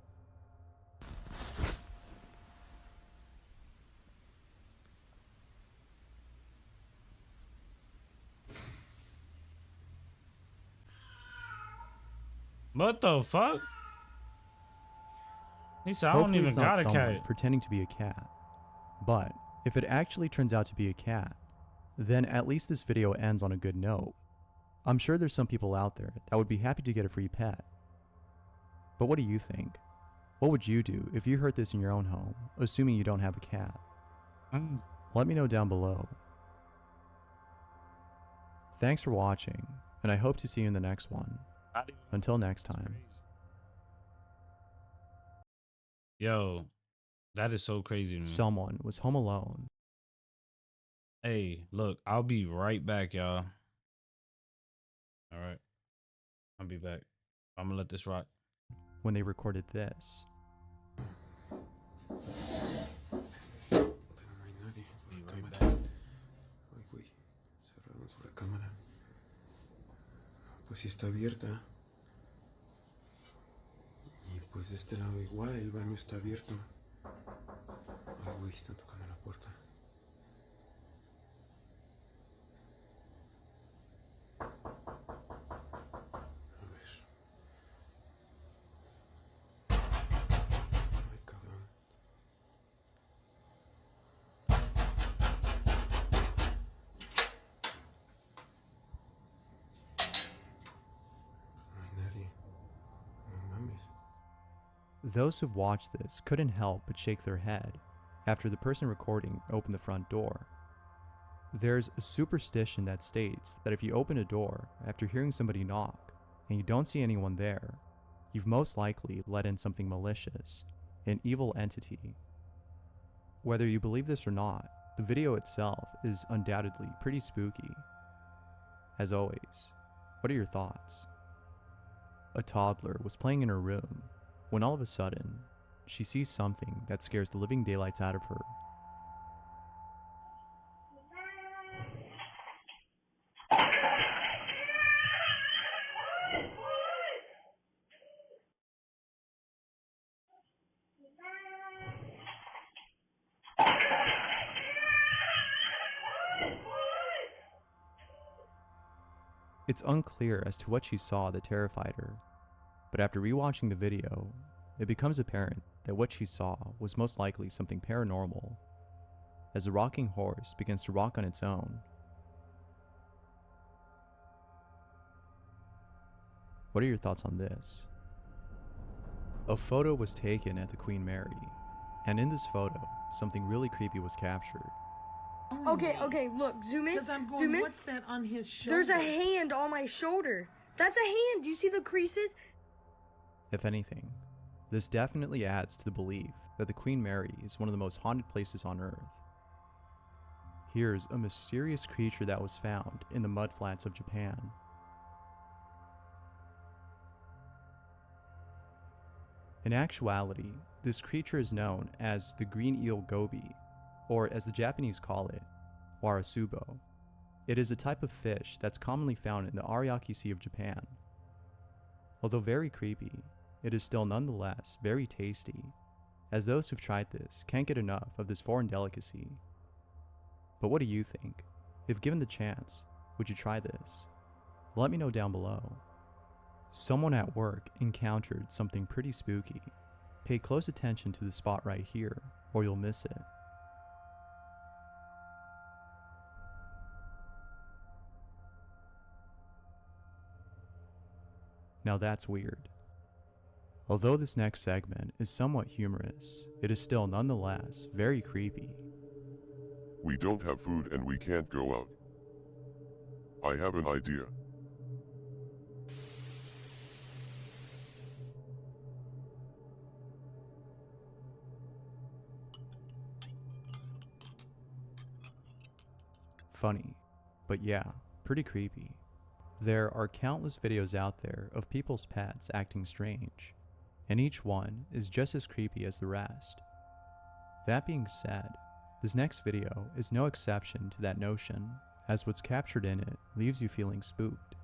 C: What the fuck? He said, I
D: Hopefully
C: don't even
D: it's not
C: got a
D: someone
C: cat.
D: pretending to be a cat. But if it actually turns out to be a cat, then at least this video ends on a good note. I'm sure there's some people out there that would be happy to get a free pet. But what do you think? What would you do if you heard this in your own home, assuming you don't have a cat? Let me know down below. Thanks for watching, and I hope to see you in the next one. Until next time.
C: Yo, that is so crazy to me.
D: Someone was home alone.
C: Hey, look, I'll be right back, y'all. All right. I'll be back. I'm gonna let this rock.
D: When they recorded this.
M: Pero no hay nadie.
C: Be
M: Cámara.
C: right back.
M: Ay, güey. Cerramos la cámara. Pues sí está abierta. Y pues de este lado igual, el baño está abierto. Ay, güey, están tocando la puerta. A ver. Ay, cabrón. No hay nadie. No mames.
D: Those who've watched this couldn't help but shake their head after the person recording opened the front door. There's a superstition that states that if you open a door after hearing somebody knock and you don't see anyone there, you've most likely let in something malicious, an evil entity. Whether you believe this or not, the video itself is undoubtedly pretty spooky. As always, what are your thoughts? A toddler was playing in her room when all of a sudden, she sees something that scares the living daylights out of her. It's unclear as to what she saw that terrified her, but after rewatching the video, it becomes apparent that what she saw was most likely something paranormal, as the rocking horse begins to rock on its own. What are your thoughts on this? A photo was taken at the Queen Mary, and in this photo, something really creepy was captured.
N: Okay, look, zoom in.
O: Because I'm going,
N: zoom in.
O: what's that on his shoulder?
N: There's a hand on my shoulder. That's a hand. Do you see the creases?
D: If anything, this definitely adds to the belief that the Queen Mary is one of the most haunted places on Earth. Here's a mysterious creature that was found in the mudflats of Japan. In actuality, this creature is known as the green eel goby, or as the Japanese call it, warasubo. It is a type of fish that's commonly found in the Ariake Sea of Japan. Although very creepy, it is still nonetheless very tasty, as those who've tried this can't get enough of this foreign delicacy. But what do you think? If given the chance, would you try this? Let me know down below. Someone at work encountered something pretty spooky. Pay close attention to the spot right here, or you'll miss it. Now that's weird. Although this next segment is somewhat humorous, it is still nonetheless very creepy.
P: We don't have food and we can't go out. I have an idea.
D: Funny, but yeah, pretty creepy. There are countless videos out there of people's pets acting strange, and each one is just as creepy as the rest. That being said, this next video is no exception to that notion, as what's captured in it leaves you feeling spooked.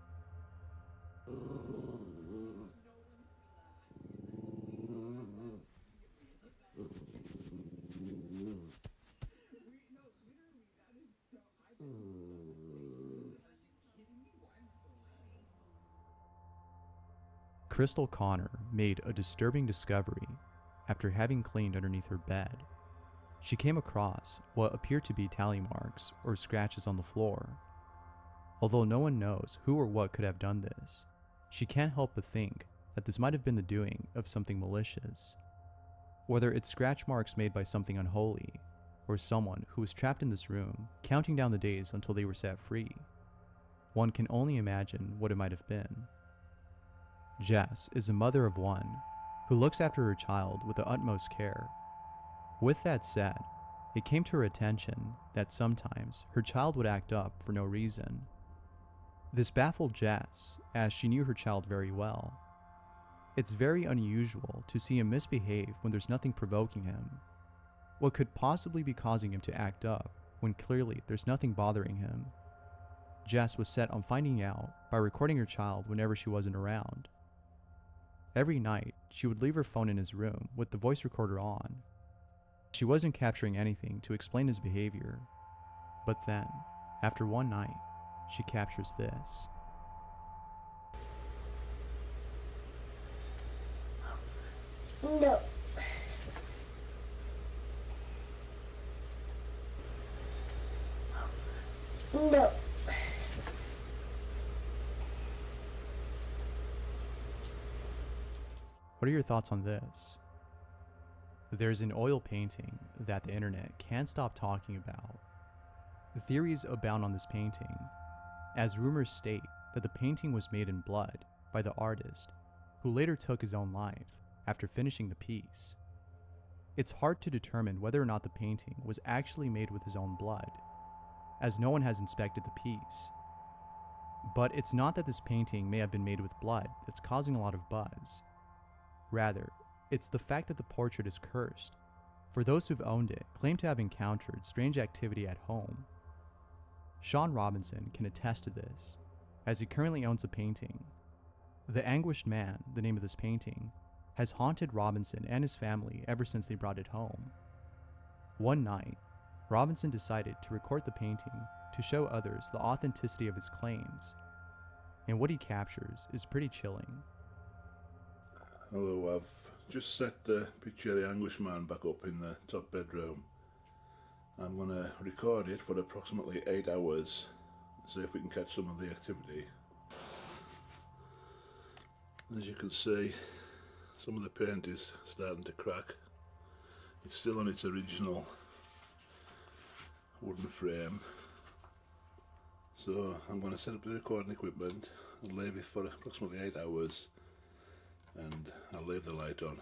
D: Crystal Connor made a disturbing discovery after having cleaned underneath her bed. She came across what appeared to be tally marks or scratches on the floor. Although no one knows who or what could have done this, she can't help but think that this might have been the doing of something malicious. Whether it's scratch marks made by something unholy, or someone who was trapped in this room counting down the days until they were set free, one can only imagine what it might have been. Jess is a mother of one, who looks after her child with the utmost care. With that said, it came to her attention that sometimes her child would act up for no reason. This baffled Jess, as she knew her child very well. It's very unusual to see him misbehave when there's nothing provoking him. What could possibly be causing him to act up when clearly there's nothing bothering him? Jess was set on finding out by recording her child whenever she wasn't around. Every night, she would leave her phone in his room with the voice recorder on. She wasn't capturing anything to explain his behavior. But then, after one night, she captures this.
I: No. No.
D: What are your thoughts on this? There's an oil painting that the internet can't stop talking about. Theories abound on this painting, as rumors state that the painting was made in blood by the artist, who later took his own life after finishing the piece. It's hard to determine whether or not the painting was actually made with his own blood, as no one has inspected the piece. But it's not that this painting may have been made with blood that's causing a lot of buzz. Rather, it's the fact that the portrait is cursed, for those who've owned it claim to have encountered strange activity at home. Sean Robinson can attest to this, as he currently owns the painting. The Anguished Man, the name of this painting, has haunted Robinson and his family ever since they brought it home. One night, Robinson decided to record the painting to show others the authenticity of his claims, and what he captures is pretty chilling.
O: Hello, I've just set the picture of the Anguished Man back up in the top bedroom. I'm going to record it for approximately 8 hours, see if we can catch some of the activity. As you can see, some of the paint is starting to crack. It's still on its original wooden frame. So I'm going to set up the recording equipment and leave it for approximately 8 hours, and I'll leave the light on.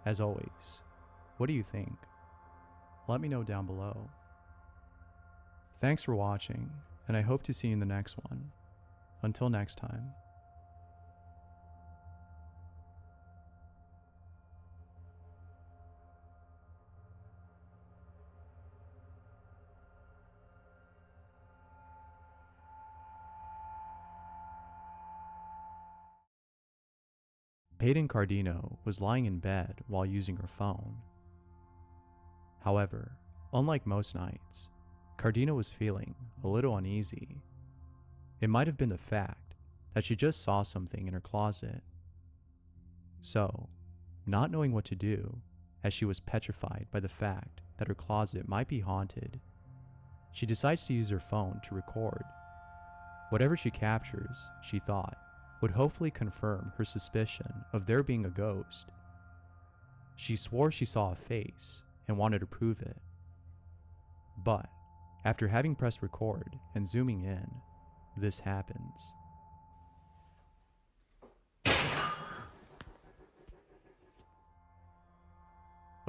D: As always, what do you think? Let me know down below. Thanks for watching, and I hope to see you in the next one. Until next time. Peyton Cardino was lying in bed while using her phone. However, unlike most nights, Cardino was feeling a little uneasy. It might have been the fact that she just saw something in her closet. So, not knowing what to do, as she was petrified by the fact that her closet might be haunted, she decides to use her phone to record. Whatever she captures, she thought, would hopefully confirm her suspicion of there being a ghost. She swore she saw a face and wanted to prove it. But, after having pressed record and zooming in, this happens.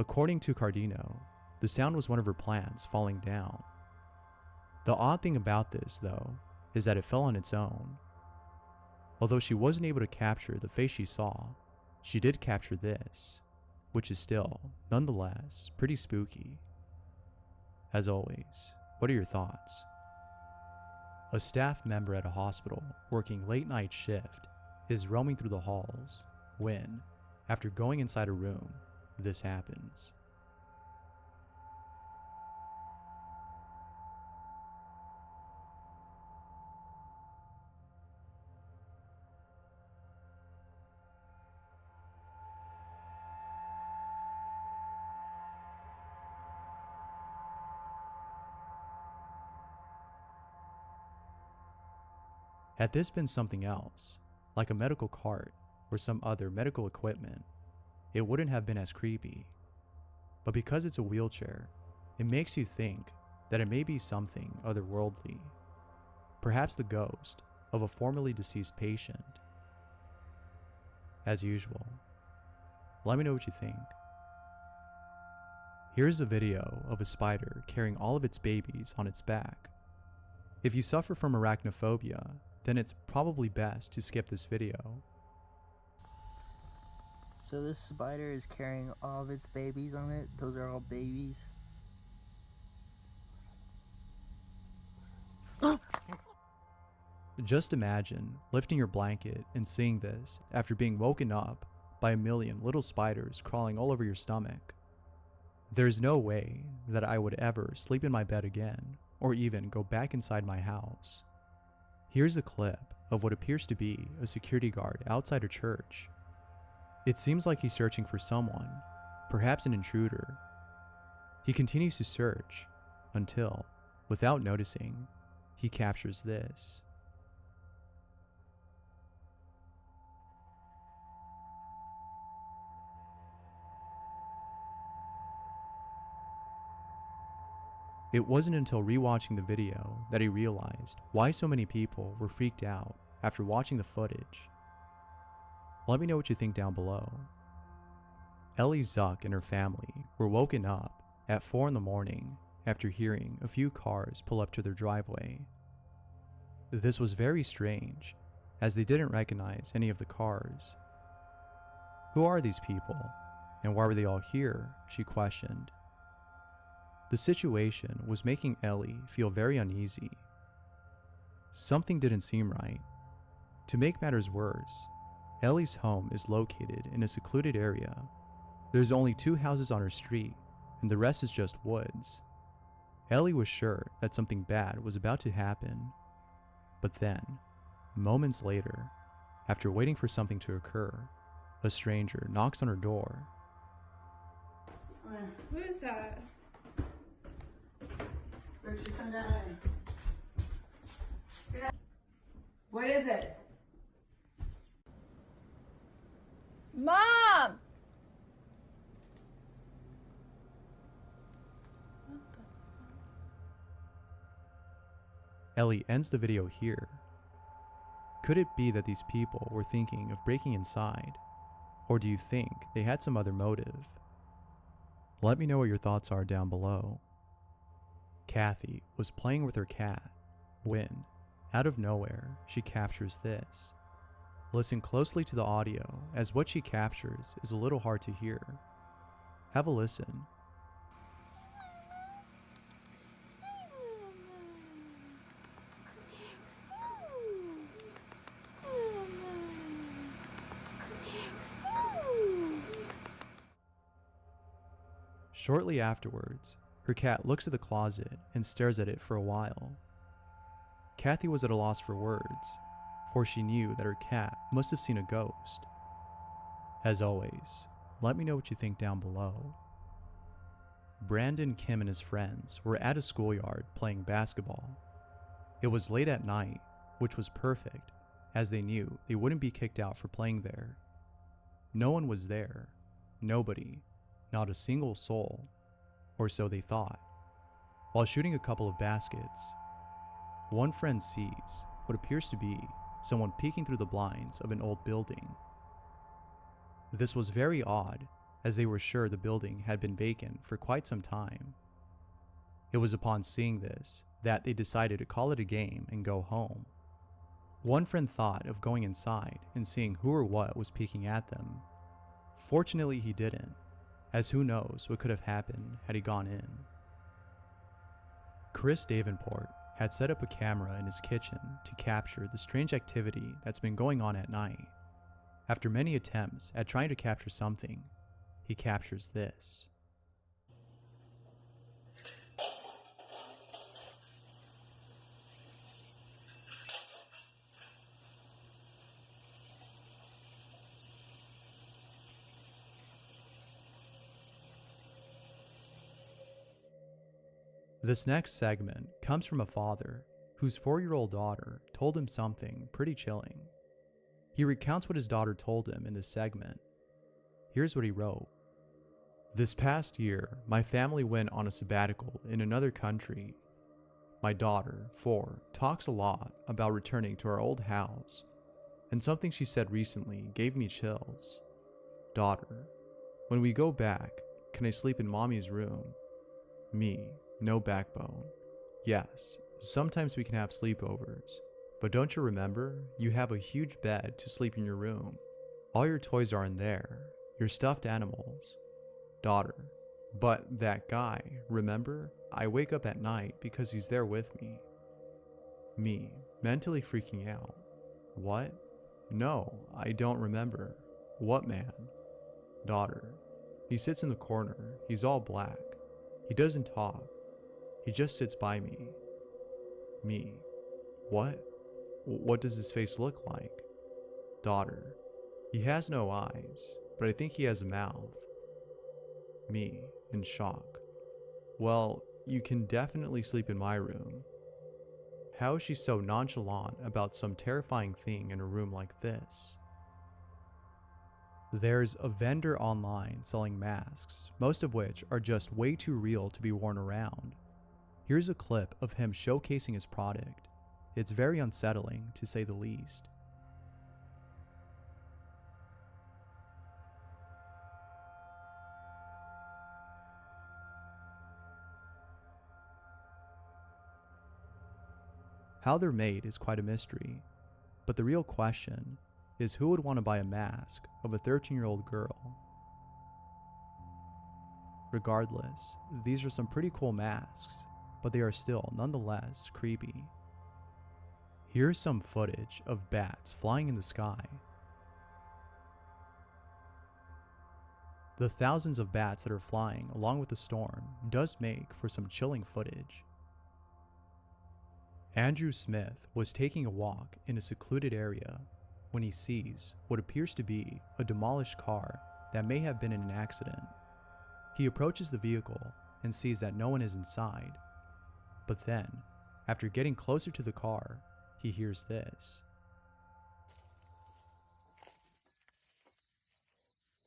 D: According to Cardino, the sound was one of her plants falling down. The odd thing about this, though, is that it fell on its own. Although she wasn't able to capture the face she saw, she did capture this, which is still, nonetheless, pretty spooky. As always, what are your thoughts? A staff member at a hospital working late night shift is roaming through the halls when, after going inside a room, this happens. Had this been something else, like a medical cart or some other medical equipment, it wouldn't have been as creepy. But because it's a wheelchair, it makes you think that it may be something otherworldly. Perhaps the ghost of a formerly deceased patient. As usual, let me know what you think. Here's a video of a spider carrying all of its babies on its back. If you suffer from arachnophobia, then it's probably best to skip this video.
Q: So this spider is carrying all of its babies on it? Those are all babies?
D: Just imagine lifting your blanket and seeing this after being woken up by a million little spiders crawling all over your stomach. There's no way that I would ever sleep in my bed again, or even go back inside my house. Here's a clip of what appears to be a security guard outside a church. It seems like he's searching for someone, perhaps an intruder. He continues to search until, without noticing, he captures this. It wasn't until rewatching the video that he realized why so many people were freaked out after watching the footage. Let me know what you think down below. Ellie Zuck and her family were woken up at 4 in the morning after hearing a few cars pull up to their driveway. This was very strange, as they didn't recognize any of the cars. Who are these people, and why were they all here? She questioned. The situation was making Ellie feel very uneasy. Something didn't seem right. To make matters worse, Ellie's home is located in a secluded area. There's only 2 houses on her street, and the rest is just woods. Ellie was sure that something bad was about to happen. But then, moments later, after waiting for something to occur, a stranger knocks on her door.
I: Who is that?
R: Where'd you come down here? What is it?
I: Mom!
D: Ellie ends the video here. Could it be that these people were thinking of breaking inside? Or do you think they had some other motive? Let me know what your thoughts are down below. Kathy was playing with her cat when, out of nowhere, she captures this. Listen closely to the audio, as what she captures is a little hard to hear. Have a listen. Shortly afterwards, her cat looks at the closet and stares at it for a while. Kathy was at a loss for words, for she knew that her cat must have seen a ghost. As always, let me know what you think down below. Brandon, Kim, and his friends were at a schoolyard playing basketball. It was late at night, which was perfect, as they knew they wouldn't be kicked out for playing there. No one was there. Nobody. Not a single soul. Or so they thought. While shooting a couple of baskets, one friend sees what appears to be someone peeking through the blinds of an old building. This was very odd, as they were sure the building had been vacant for quite some time. It was upon seeing this that they decided to call it a game and go home. One friend thought of going inside and seeing who or what was peeking at them. Fortunately, he didn't, as who knows what could have happened had he gone in. Chris Davenport had set up a camera in his kitchen to capture the strange activity that's been going on at night. After many attempts at trying to capture something, he captures this. This next segment comes from a father whose 4-year-old daughter told him something pretty chilling. He recounts what his daughter told him in this segment. Here's what he wrote. This past year, my family went on a sabbatical in another country. My daughter, 4, talks a lot about returning to our old house, and something she said recently gave me chills. Daughter, when we go back, can I sleep in mommy's room? Me, no backbone. Yes, sometimes we can have sleepovers, but don't you remember, you have a huge bed to sleep in your room. All your toys are in there, your stuffed animals. Daughter, but that guy, remember? I wake up at night because he's there with me. Me, mentally freaking out. What? No, I don't remember. What man? Daughter, he sits in the corner, he's all black. He doesn't talk. He just sits by me. Me. What? What does his face look like? Daughter. He has no eyes, but I think he has a mouth. Me, in shock. Well, you can definitely sleep in my room. How is she so nonchalant about some terrifying thing in a room like this? There's a vendor online selling masks, most of which are just way too real to be worn around. Here's a clip of him showcasing his product. It's very unsettling, to say the least. How they're made is quite a mystery, but the real question is who would want to buy a mask of a 13-year-old girl? Regardless, these are some pretty cool masks, but they are still nonetheless creepy. Here's some footage of bats flying in the sky. The thousands of bats that are flying along with the storm does make for some chilling footage. Andrew Smith was taking a walk in a secluded area when he sees what appears to be a demolished car that may have been in an accident. He approaches the vehicle and sees that no one is inside. But then, after getting closer to the car, he hears this.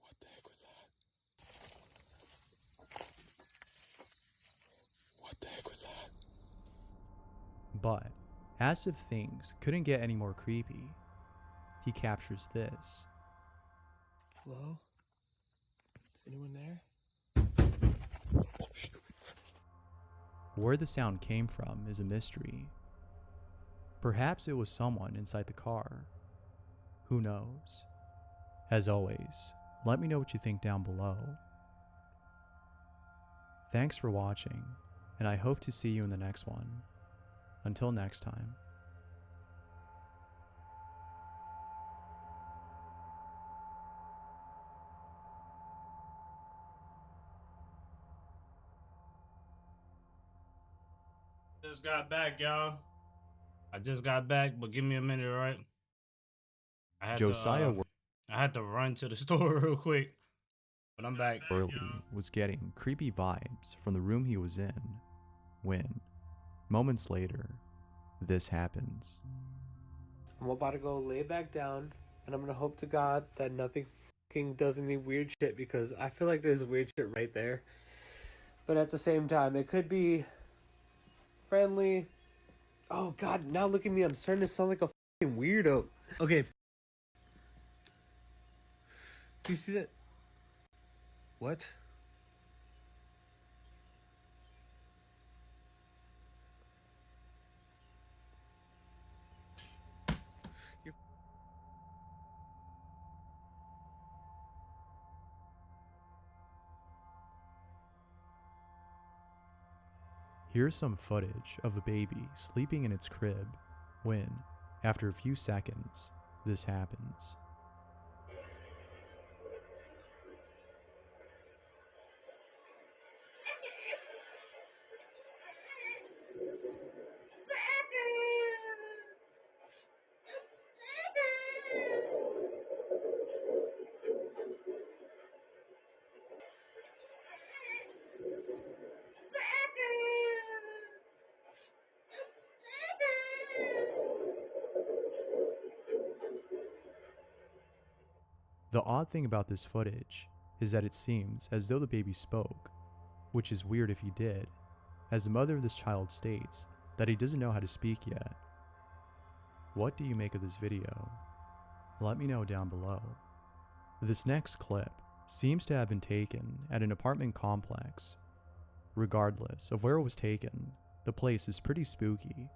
M: What the heck was that? What the heck was that?
D: But, as if things couldn't get any more creepy, he captures this.
M: Hello? Is anyone there?
D: Where the sound came from is a mystery. Perhaps it was someone inside the car. Who knows? As always, let me know what you think down below. Thanks for watching, and I hope to see you in the next one. Until next time.
C: Just got back, y'all. I just got back, but give me a minute, all right?
D: Josiah
C: I had to run to the store real quick, but I'm back.
D: Worley was getting creepy vibes from the room he was in when, moments later, this happens.
S: I'm about to go lay back down, and I'm gonna hope to God that nothing fucking does any weird shit, because I feel like there's weird shit right there. But at the same time, it could be friendly. Oh God, now look at me, I'm starting to sound like a fucking weirdo. Okay. Do you see that?
T: What?
D: Here's some footage of a baby sleeping in its crib when, after a few seconds, this happens. The odd thing about this footage is that it seems as though the baby spoke, which is weird if he did, as the mother of this child states that he doesn't know how to speak yet. What do you make of this video? Let me know down below. This next clip seems to have been taken at an apartment complex. Regardless of where it was taken, the place is pretty spooky,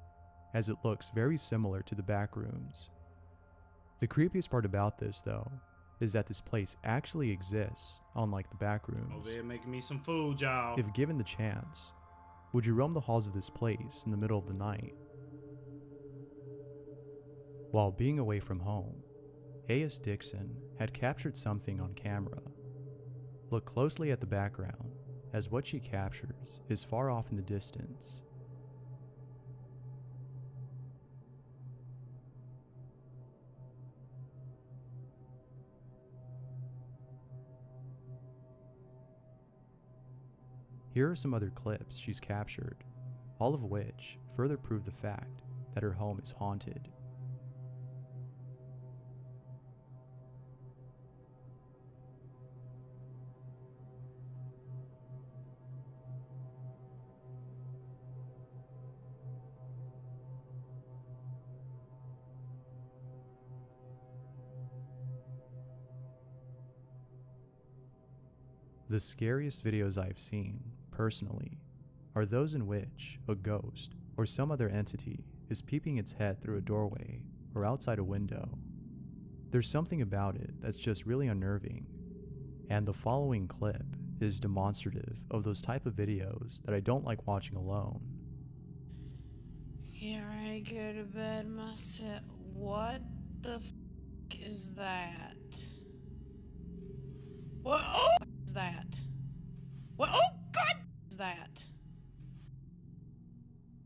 D: as it looks very similar to the back rooms. The creepiest part about this, though, is that this place actually exists, unlike the back rooms.
C: Over here making me some food, y'all.
D: If given the chance, would you roam the halls of this place in the middle of the night? While being away from home, A.S. Dixon had captured something on camera. Look closely at the background, as what she captures is far off in the distance. Here are some other clips she's captured, all of which further prove the fact that her home is haunted. The scariest videos I've seen, personally, are those in which a ghost or some other entity is peeping its head through a doorway or outside a window. There's something about it that's just really unnerving, and the following clip is demonstrative of those type of videos that I don't like watching alone.
U: Here I go to bed myself. What the f is that? What is that? What God is that?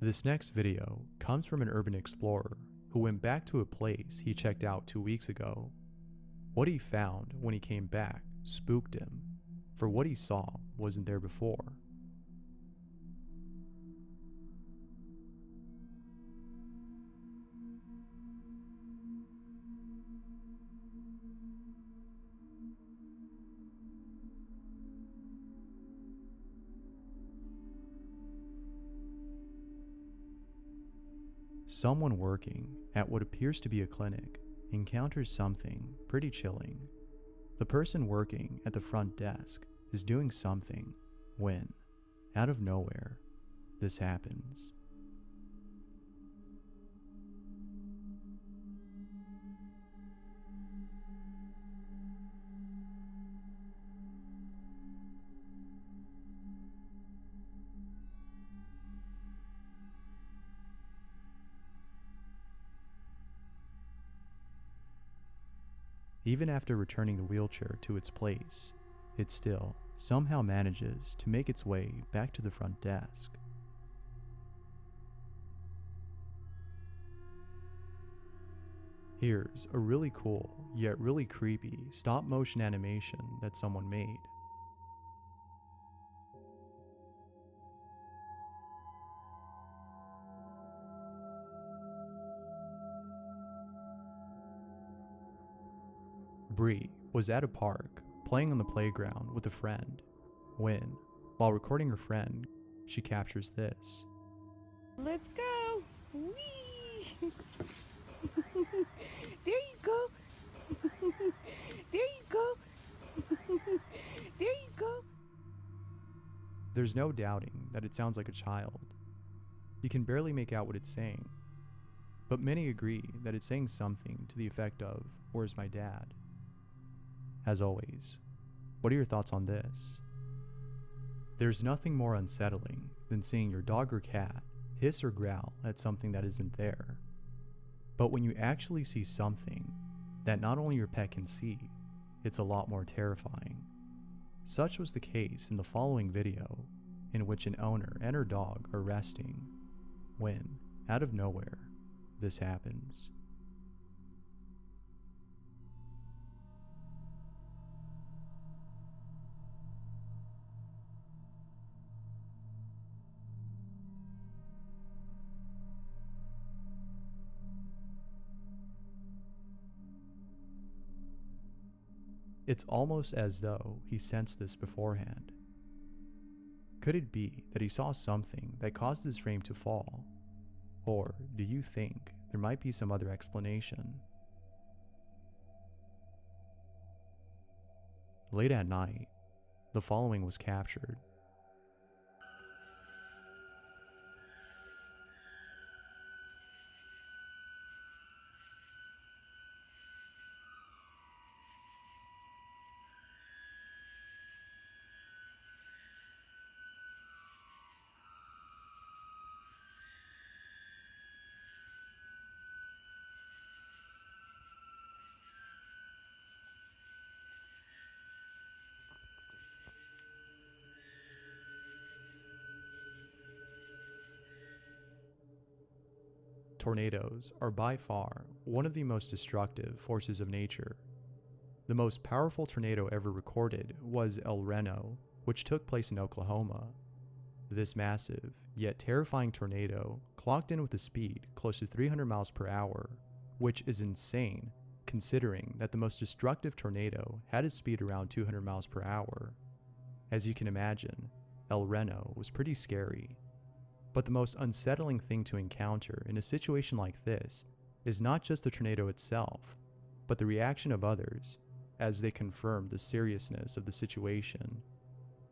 D: This next video comes from an urban explorer who went back to a place he checked out 2 weeks ago. What he found when he came back spooked him, for what he saw wasn't there before. Someone working at what appears to be a clinic encounters something pretty chilling. The person working at the front desk is doing something when, out of nowhere, this happens. Even after returning the wheelchair to its place, it still somehow manages to make its way back to the front desk. Here's a really cool, yet really creepy stop-motion animation that someone made. Bree was at a park, playing on the playground with a friend, when, while recording her friend, she captures this.
U: Let's go! Whee! There you go! There you go! There you go!
D: There's no doubting that it sounds like a child. You can barely make out what it's saying, but many agree that it's saying something to the effect of, "Where's my dad?" As always, what are your thoughts on this? There's nothing more unsettling than seeing your dog or cat hiss or growl at something that isn't there. But when you actually see something that not only your pet can see, it's a lot more terrifying. Such was the case in the following video, in which an owner and her dog are resting when, out of nowhere, this happens. It's almost as though he sensed this beforehand. Could it be that he saw something that caused his frame to fall? Or do you think there might be some other explanation? Late at night, the following was captured. Tornadoes are by far one of the most destructive forces of nature. The most powerful tornado ever recorded was El Reno, which took place in Oklahoma. This massive, yet terrifying tornado clocked in with a speed close to 300 miles per hour, which is insane considering that the most destructive tornado had a speed around 200 miles per hour. As you can imagine, El Reno was pretty scary. But the most unsettling thing to encounter in a situation like this is not just the tornado itself, but the reaction of others as they confirm the seriousness of the situation.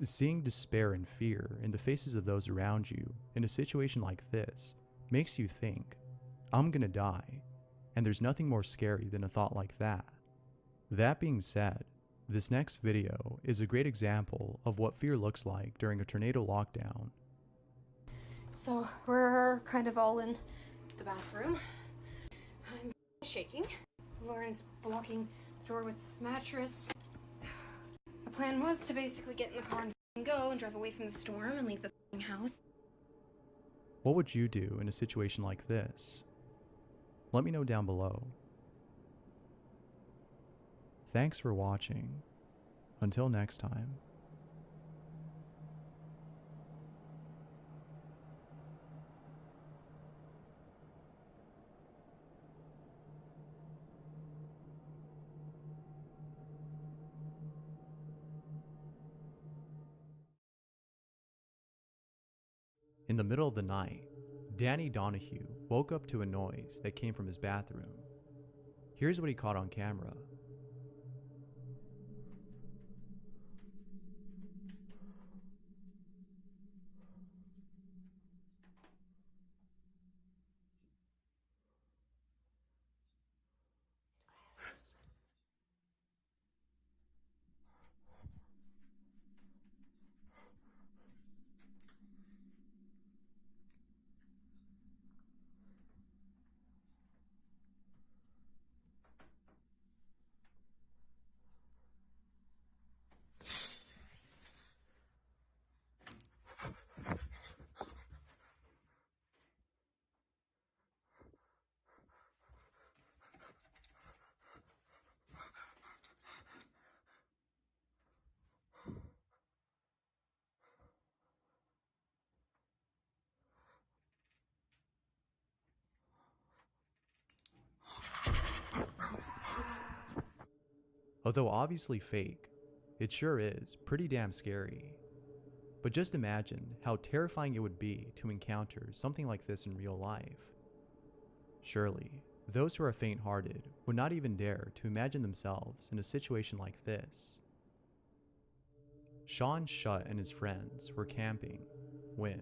D: Seeing despair and fear in the faces of those around you in a situation like this makes you think, "I'm gonna die," and there's nothing more scary than a thought like that. That being said, this next video is a great example of what fear looks like during a tornado lockdown.
T: So we're kind of all in the bathroom. I'm shaking. Lauren's blocking the door with mattress. The plan was to basically get in the car and go and drive away from the storm and leave the house.
D: What would you do in a situation like this? Let me know down below. Thanks for watching. Until next time. In the middle of the night, Danny Donahue woke up to a noise that came from his bathroom. Here's what he caught on camera. Although obviously fake, it sure is pretty damn scary. But just imagine how terrifying it would be to encounter something like this in real life. Surely, those who are faint-hearted would not even dare to imagine themselves in a situation like this. Sean Shutt and his friends were camping when,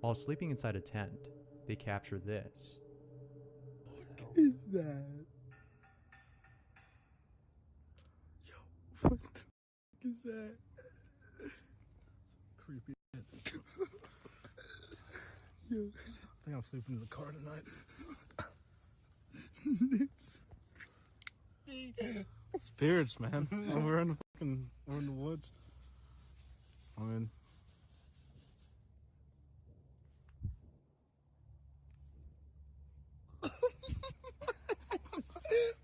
D: while sleeping inside a tent, they capture this.
F: What is that? Yo, what the f is that? Creepy. Yo, I think I'm sleeping in the car tonight. Spirits, man. We're in the woods. I mean,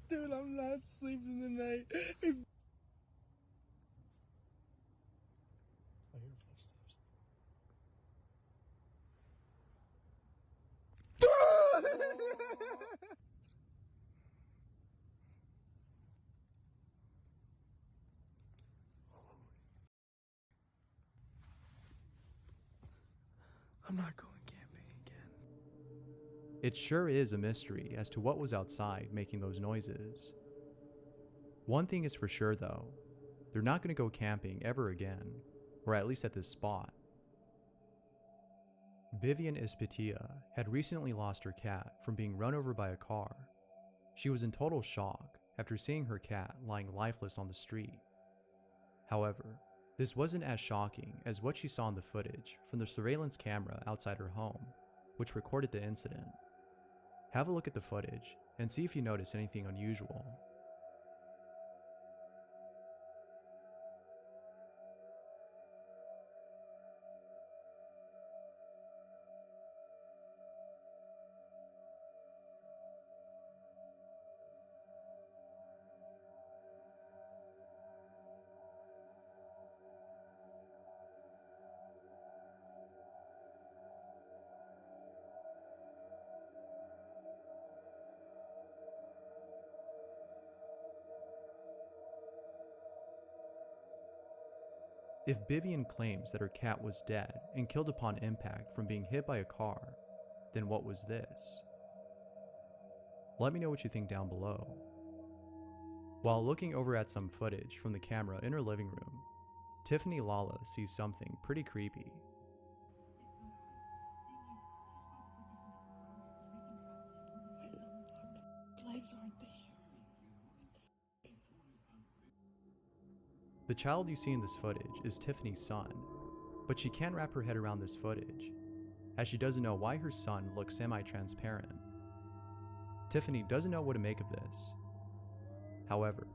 F: dude, I'm not sleeping tonight. I hear footsteps. I'm not going camping again.
D: It sure is a mystery as to what was outside making those noises. One thing is for sure though, they're not going to go camping ever again, or at least at this spot. Vivian Ispitia had recently lost her cat from being run over by a car. She was in total shock after seeing her cat lying lifeless on the street. However, this wasn't as shocking as what she saw in the footage from the surveillance camera outside her home, which recorded the incident. Have a look at the footage and see if you notice anything unusual. If Vivian claims that her cat was dead and killed upon impact from being hit by a car, then what was this? Let me know what you think down below. While looking over at some footage from the camera in her living room, Tiffany Lala sees something pretty creepy.
U: Legs aren't there.
D: The child you see in this footage is Tiffany's son, but she can't wrap her head around this footage, as she doesn't know why her son looks semi-transparent. Tiffany doesn't know what to make of this. However,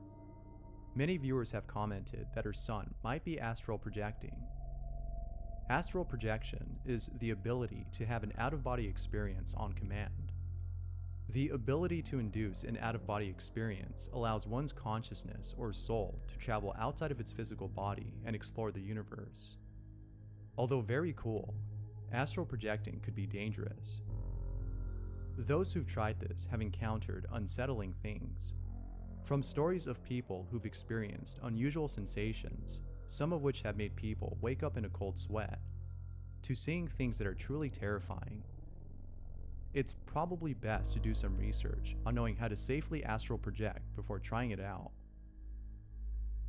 D: many viewers have commented that her son might be astral projecting. Astral projection is the ability to have an out-of-body experience on command. The ability to induce an out-of-body experience allows one's consciousness or soul to travel outside of its physical body and explore the universe. Although very cool, astral projecting could be dangerous. Those who've tried this have encountered unsettling things. From stories of people who've experienced unusual sensations, some of which have made people wake up in a cold sweat, to seeing things that are truly terrifying. It's probably best to do some research on knowing how to safely astral project before trying it out.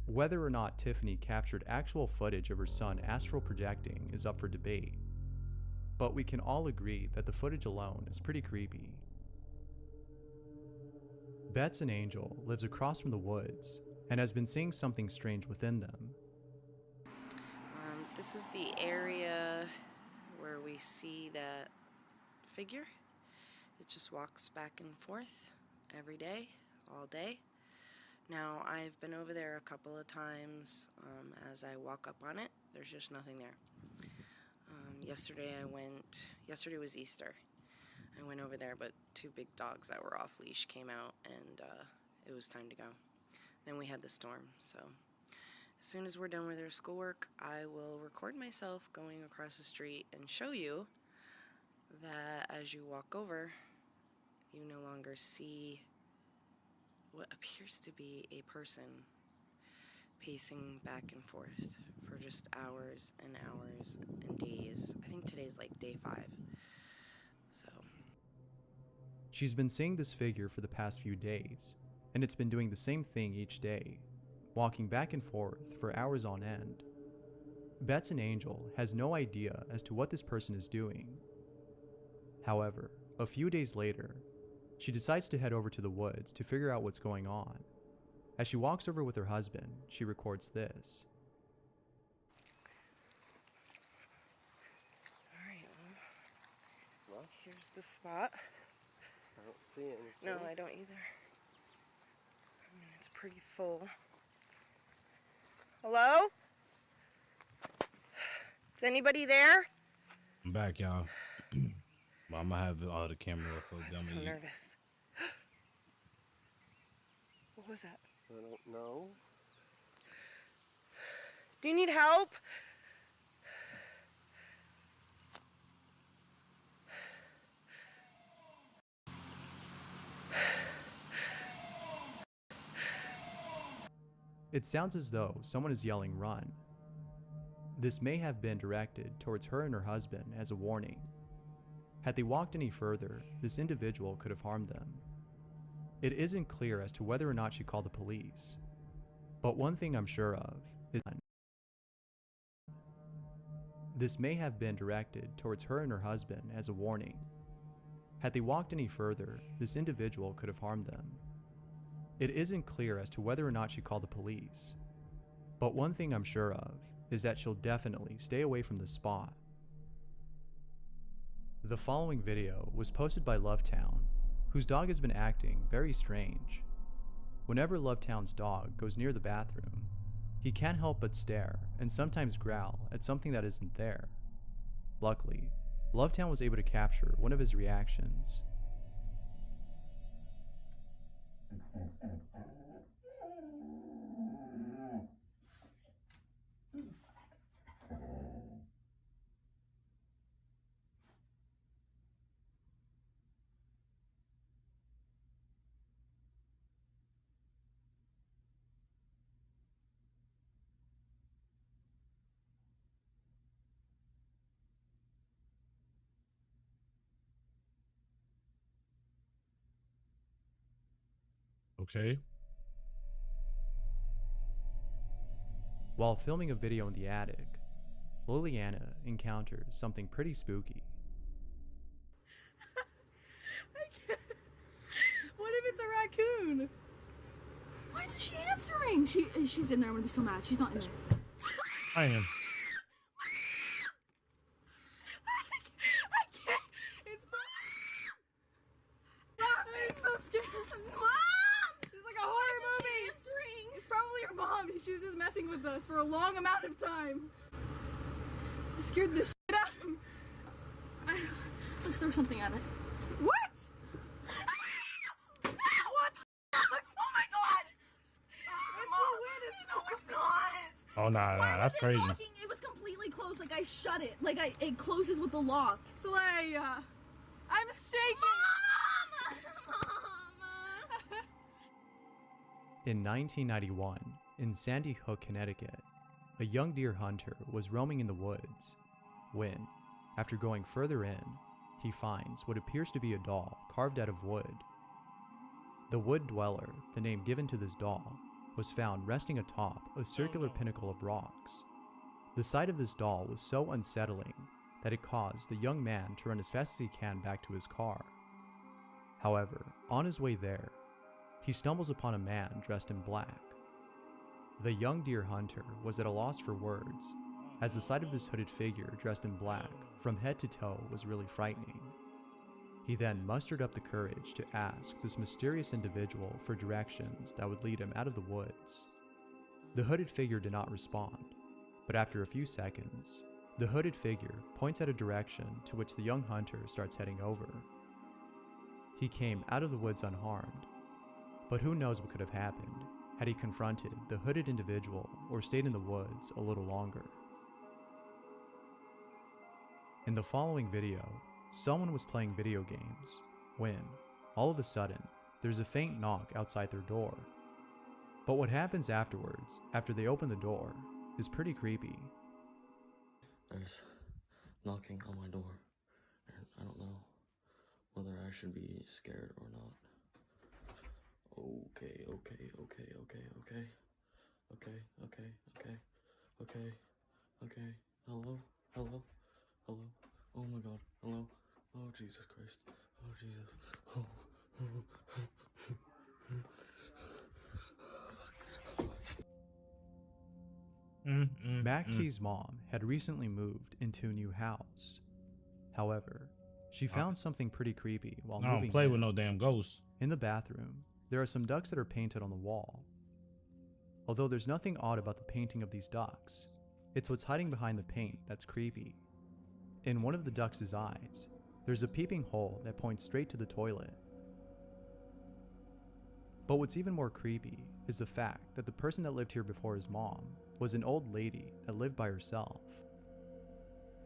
D: Whether or not Tiffany captured actual footage of her son astral projecting is up for debate, but we can all agree that the footage alone is pretty creepy. Bets an Angel lives across from the woods and has been seeing something strange within them.
B: This is the area where we see that figure. It just walks back and forth every day, all day. Now, I've been over there a couple of times. As I walk up on it, there's just nothing there. Yesterday was Easter. I went over there, but two big dogs that were off leash came out, and it was time to go. Then we had the storm, so as soon as we're done with their schoolwork, I will record myself going across the street and show you that as you walk over, you no longer see what appears to be a person pacing back and forth for just hours and hours and days. I think today's like day 5. So
D: She's been seeing this figure for the past few days, and it's been doing the same thing each day, walking back and forth for hours on end. Bets and Angel has no idea as to what this person is doing. However, a few days later, she decides to head over to the woods to figure out what's going on. As she walks over with her husband, she records this.
B: Alright, well, here's the spot.
A: I don't see anything.
B: No, I don't either. I mean, it's pretty full. Hello? Is anybody there?
C: I'm back, y'all. I'm gonna have all the camera for
B: I'm so nervous. What was that?
A: I don't know.
B: Do you need help?
D: It sounds as though someone is yelling "run." This may have been directed towards her and her husband as a warning. Had they walked any further, this individual could have harmed them. It isn't clear as to whether or not she called the police, but one thing I'm sure of is this may have been directed towards her and her husband as a warning. Had they walked any further, this individual could have harmed them. It isn't clear as to whether or not she called the police, but one thing I'm sure of is that she'll definitely stay away from the spot. The following video was posted by Lovetown, whose dog has been acting very strange. Whenever Lovetown's dog goes near the bathroom, he can't help but stare and sometimes growl at something that isn't there. Luckily, Lovetown was able to capture one of his reactions.
C: Okay.
D: While filming a video in the attic, Liliana encounters something pretty spooky.
R: What if it's a raccoon? Why isn't she answering? She's in there. I'm gonna be so mad. She's not in there.
C: I am.
R: I can't. It's Mom. I'm so scared. Mom! It's like a horror movie. Answering? It's probably her mom. She was just messing with us for a long amount of time. It scared the shit out of me. Let's throw something at it. What? What the fuck? Oh my god! It's the wind. No, it's not.
C: Oh nah, that's crazy.
R: It was completely closed. Like I shut it. Like it closes with the lock. Slay. I'm shaking. Mom!
D: In 1991, in Sandy Hook, Connecticut, a young deer hunter was roaming in the woods when, after going further in, he finds what appears to be a doll carved out of wood. The wood dweller, the name given to this doll, was found resting atop a circular pinnacle of rocks. The sight of this doll was so unsettling that it caused the young man to run as fast as he can back to his car. However, on his way there, he stumbles upon a man dressed in black. The young deer hunter was at a loss for words, as the sight of this hooded figure dressed in black from head to toe was really frightening. He then mustered up the courage to ask this mysterious individual for directions that would lead him out of the woods. The hooded figure did not respond, but after a few seconds, the hooded figure points out a direction to which the young hunter starts heading over. He came out of the woods unharmed, but who knows what could have happened had he confronted the hooded individual or stayed in the woods a little longer. In the following video, someone was playing video games when, all of a sudden, there's a faint knock outside their door. But what happens afterwards, after they open the door, is pretty creepy.
V: There's knocking on my door, and I don't know whether I should be scared or not. Okay. Okay.
D: MacT's mom had recently moved into a new house. However, she found something pretty creepy while moving
C: I don't play
D: in.
C: with no damn ghosts.
D: In the bathroom, there are some ducks that are painted on the wall. Although there's nothing odd about the painting of these ducks, it's what's hiding behind the paint that's creepy. In one of the ducks' eyes, there's a peeping hole that points straight to the toilet. But what's even more creepy is the fact that the person that lived here before his mom was an old lady that lived by herself.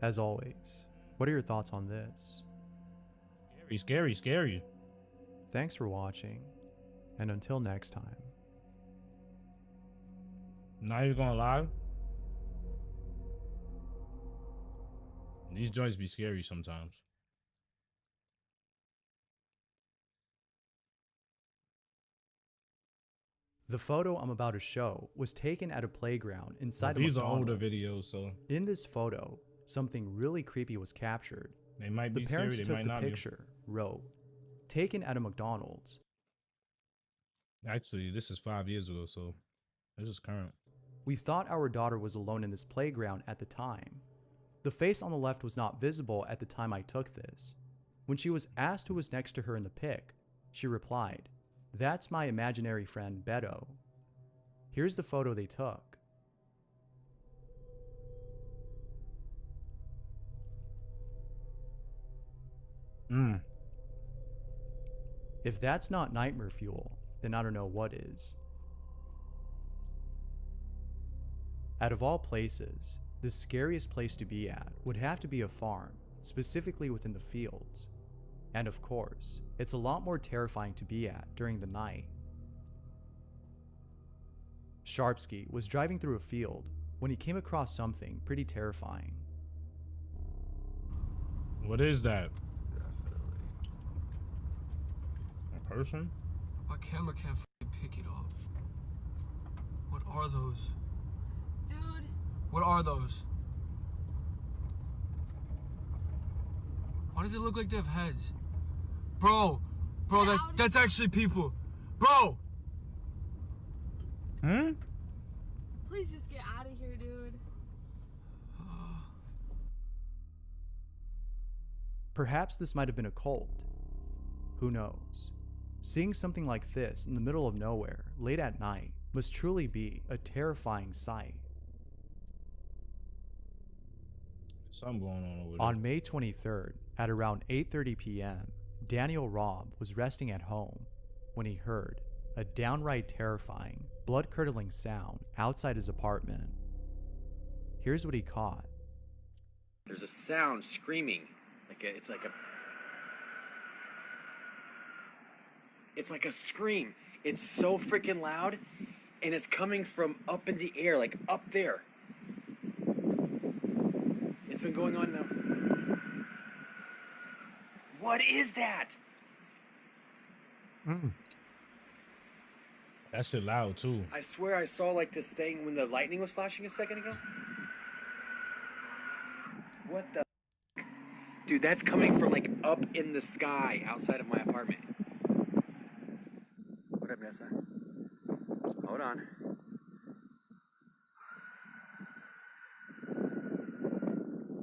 D: As always, what are your thoughts on this?
C: Scary, scary, scary.
D: Thanks for watching, and until next time.
C: Not even gonna lie. These joints be scary sometimes.
D: The photo I'm about to show was taken at a playground inside
C: These
D: a
C: are older
D: McDonald's.
C: videos, so
D: in this photo, something really creepy was captured.
C: they might be
D: The parents
C: scary,
D: who
C: they
D: took
C: might
D: the
C: not
D: picture wrote, "Taken at a McDonald's."
C: be. Actually, this is 5 years ago, so this is current.
D: We thought our daughter was alone in this playground at the time. The face on the left was not visible at the time I took this. When she was asked who was next to her in the pic, she replied, "That's my imaginary friend Beto." Here's the photo they took. If that's not nightmare fuel, then I don't know what is. Out of all places, the scariest place to be at would have to be a farm, specifically within the fields. And of course, it's a lot more terrifying to be at during the night. Sharpsky was driving through a field when he came across something pretty terrifying.
C: What is that? A person?
M: My camera can't pick it up. What are those?
R: Dude.
M: What are those? Why does it look like they have heads? Bro, that's actually people. Bro!
R: Please just get out of here, dude.
D: Perhaps this might have been a cult. Who knows? Seeing something like this in the middle of nowhere, late at night, must truly be a terrifying sight.
C: Something going on over there.
D: On May 23rd, at around 8:30 p.m., Daniel Robb was resting at home when he heard a downright terrifying, blood-curdling sound outside his apartment. Here's what he caught.
G: There's a sound screaming. It's like a scream. It's so freaking loud, and it's coming from up in the air, like up there. It's been going on now. What is that?
C: That shit loud too.
G: I swear I saw like this thing when the lightning was flashing a second ago. What the f-? Dude, that's coming from like up in the sky outside of my apartment. What up, Nessa? Hold on.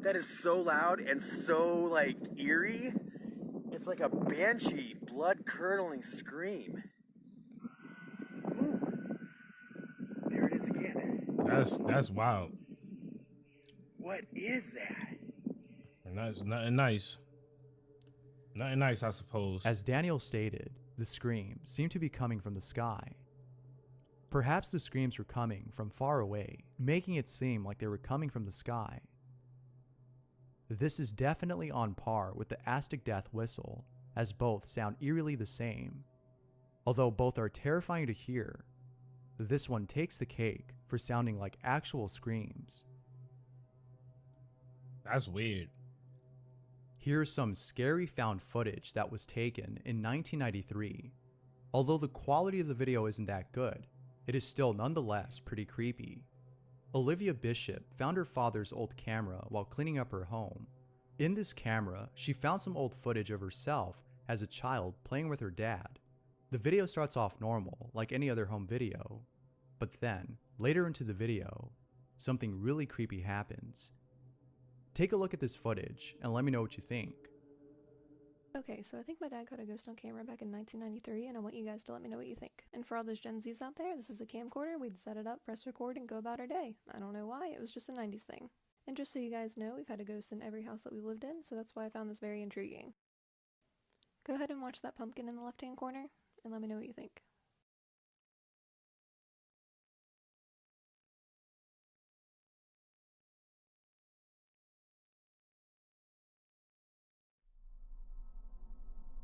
G: That is so loud and so like eerie. It's like a banshee, blood-curdling scream. Ooh. There it is again.
C: That's wild.
G: What is that?
C: Nothing nice. Nothing nice, I suppose.
D: As Daniel stated, the screams seemed to be coming from the sky. Perhaps the screams were coming from far away, making it seem like they were coming from the sky. This is definitely on par with the Aztec death whistle, as both sound eerily the same. Although both are terrifying to hear, this one takes the cake for sounding like actual screams.
C: That's weird.
D: Here's some scary found footage that was taken in 1993. Although the quality of the video isn't that good, it is still nonetheless pretty creepy. Olivia Bishop found her father's old camera while cleaning up her home. In this camera, she found some old footage of herself as a child playing with her dad. The video starts off normal, like any other home video, but then, later into the video, something really creepy happens. Take a look at this footage and let me know what you think.
H: Okay, so I think my dad caught a ghost on camera back in 1993, and I want you guys to let me know what you think. And for all those Gen Zs out there, this is a camcorder. We'd set it up, press record, and go about our day. I don't know why, it was just a 90s thing. And just so you guys know, we've had a ghost in every house that we've lived in, so that's why I found this very intriguing. Go ahead and watch that pumpkin in the left-hand corner, and let me know what you think.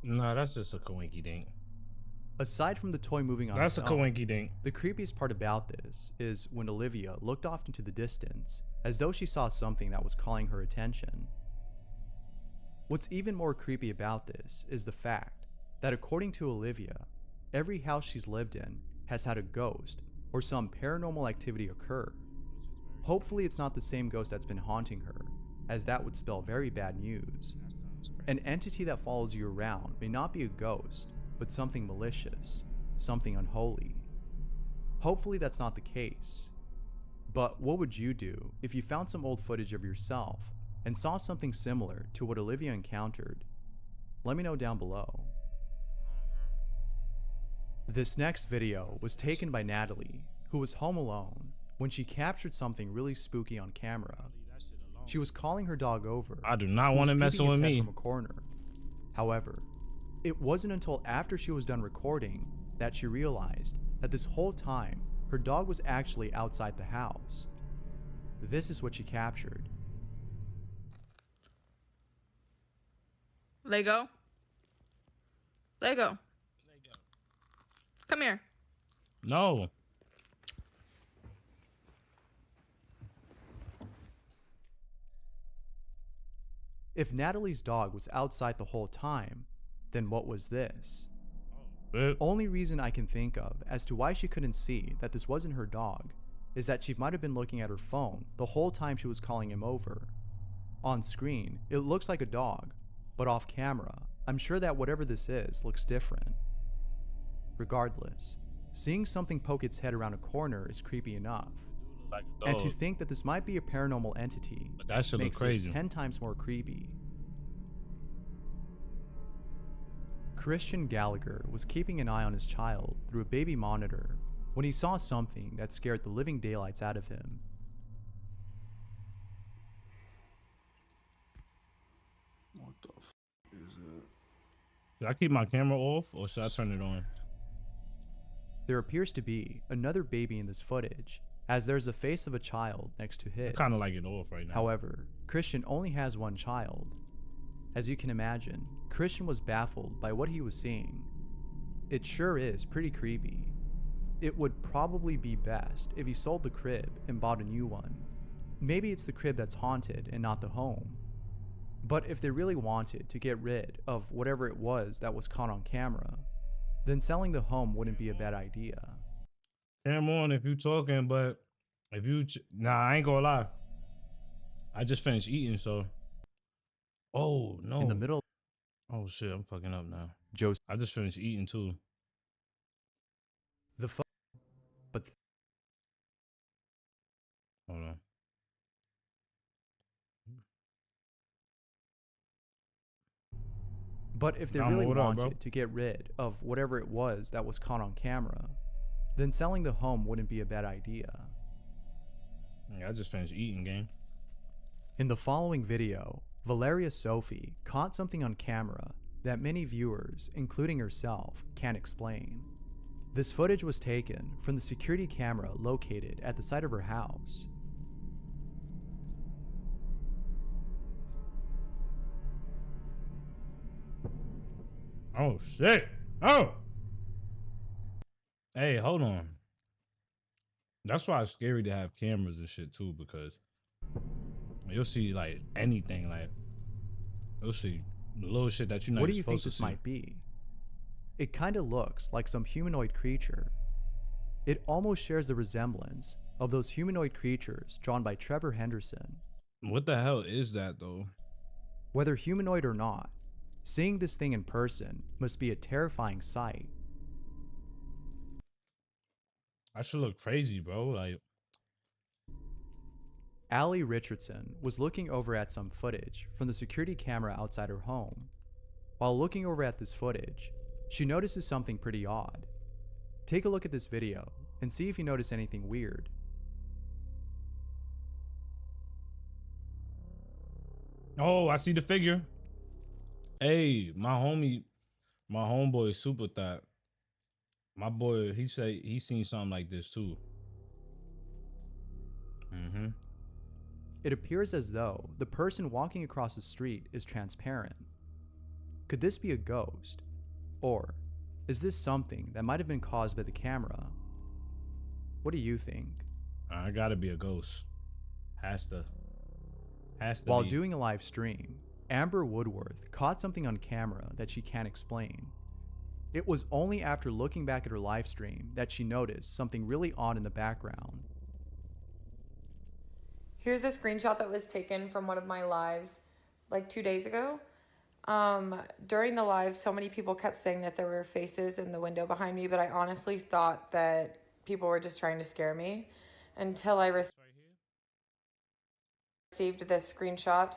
C: Nah, that's just a coinky dink.
D: Aside from the toy moving on
C: That's
D: its
C: a
D: own,
C: coinky dink.
D: the creepiest part about this is when Olivia looked off into the distance as though she saw something that was calling her attention. What's even more creepy about this is the fact that according to Olivia, every house she's lived in has had a ghost or some paranormal activity occur. Hopefully it's not the same ghost that's been haunting her, as that would spell very bad news. An entity that follows you around may not be a ghost, but something malicious, something unholy. Hopefully that's not the case. But what would you do if you found some old footage of yourself and saw something similar to what Olivia encountered? Let me know down below. This next video was taken by Natalie, who was home alone when she captured something really spooky on camera. She was calling her dog over.
C: I do not want to mess with me.
D: From a corner. However, it wasn't until after she was done recording that she realized that this whole time her dog was actually outside the house. This is what she captured.
R: Lego. Lego. Come here.
C: No.
D: If Natalie's dog was outside the whole time, then what was this? Only reason I can think of as to why she couldn't see that this wasn't her dog is that she might have been looking at her phone the whole time she was calling him over. On screen, it looks like a dog, but off camera, I'm sure that whatever this is looks different. Regardless, seeing something poke its head around a corner is creepy enough. And to think that this might be a paranormal entity
C: that shit
D: makes
C: look crazy.
D: this 10 times more creepy. Christian Gallagher was keeping an eye on his child through a baby monitor when he saw something that scared the living daylights out of him.
O: What the f is that?
C: Should I keep my camera off or should I turn it on?
D: There appears to be another baby in this footage, as there's a face of a child next to his.
C: I kind of like it off right now.
D: However, Christian only has one child. As you can imagine, Christian was baffled by what he was seeing. It sure is pretty creepy. It would probably be best if he sold the crib and bought a new one. Maybe it's the crib that's haunted and not the home. But if they really wanted to get rid of whatever it was that was caught on camera, then selling the home wouldn't be a bad idea.
C: Cam on if you talking, but if you nah, I ain't gonna lie. I just finished eating, so. Oh no!
D: In the middle.
C: Oh shit! I'm fucking up now.
D: Joe.
C: I just finished eating too.
D: But.
C: Hold on.
D: But if they really wanted to get rid of whatever it was that was caught on camera, then selling the home wouldn't be a bad idea.
C: Yeah, I just finished eating, gang.
D: In the following video, Valeria Sophie caught something on camera that many viewers, including herself, can't explain. This footage was taken from the security camera located at the site of her house.
C: Oh shit! Oh! Hey, hold on. That's why it's scary to have cameras and shit too, because you'll see like anything, like you'll see the little shit that you're not
D: What do you think
C: supposed to
D: this
C: see.
D: might be? It kind of looks like some humanoid creature. It almost shares the resemblance of those humanoid creatures drawn by Trevor Henderson.
C: What the hell is that though?
D: Whether humanoid or not, seeing this thing in person must be a terrifying sight.
C: I should look crazy, bro. Like,
D: Allie Richardson was looking over at some footage from the security camera outside her home. While looking over at this footage, she notices something pretty odd. Take a look at this video and see if you notice anything weird.
C: Oh, I see the figure. Hey, my homeboy Super Thought. My boy, he say he seen something like this too. Mm-hmm.
D: It appears as though the person walking across the street is transparent. Could this be a ghost? Or is this something that might have been caused by the camera? What do you think?
C: I gotta be a ghost. Has to
D: While
C: be.
D: doing a live stream, Amber Woodworth caught something on camera that she can't explain. It was only after looking back at her live stream that she noticed something really odd in the background.
J: Here's a screenshot that was taken from one of my lives like 2 days ago. During the live, so many people kept saying that there were faces in the window behind me, but I honestly thought that people were just trying to scare me until I received this screenshot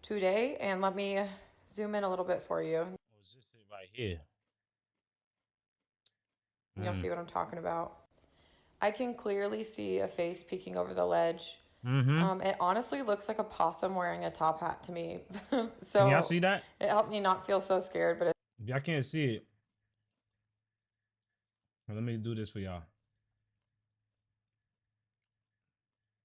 J: today. And let me zoom in a little bit for you.
C: Is this it right here?
J: You'll see what I'm talking about. I can clearly see a face peeking over the ledge.
C: Mm-hmm.
J: It honestly looks like a possum wearing a top hat to me. So
C: Can y'all see that?
J: It helped me not feel so scared, but
C: Y'all can't see it. Well, let me do this for y'all.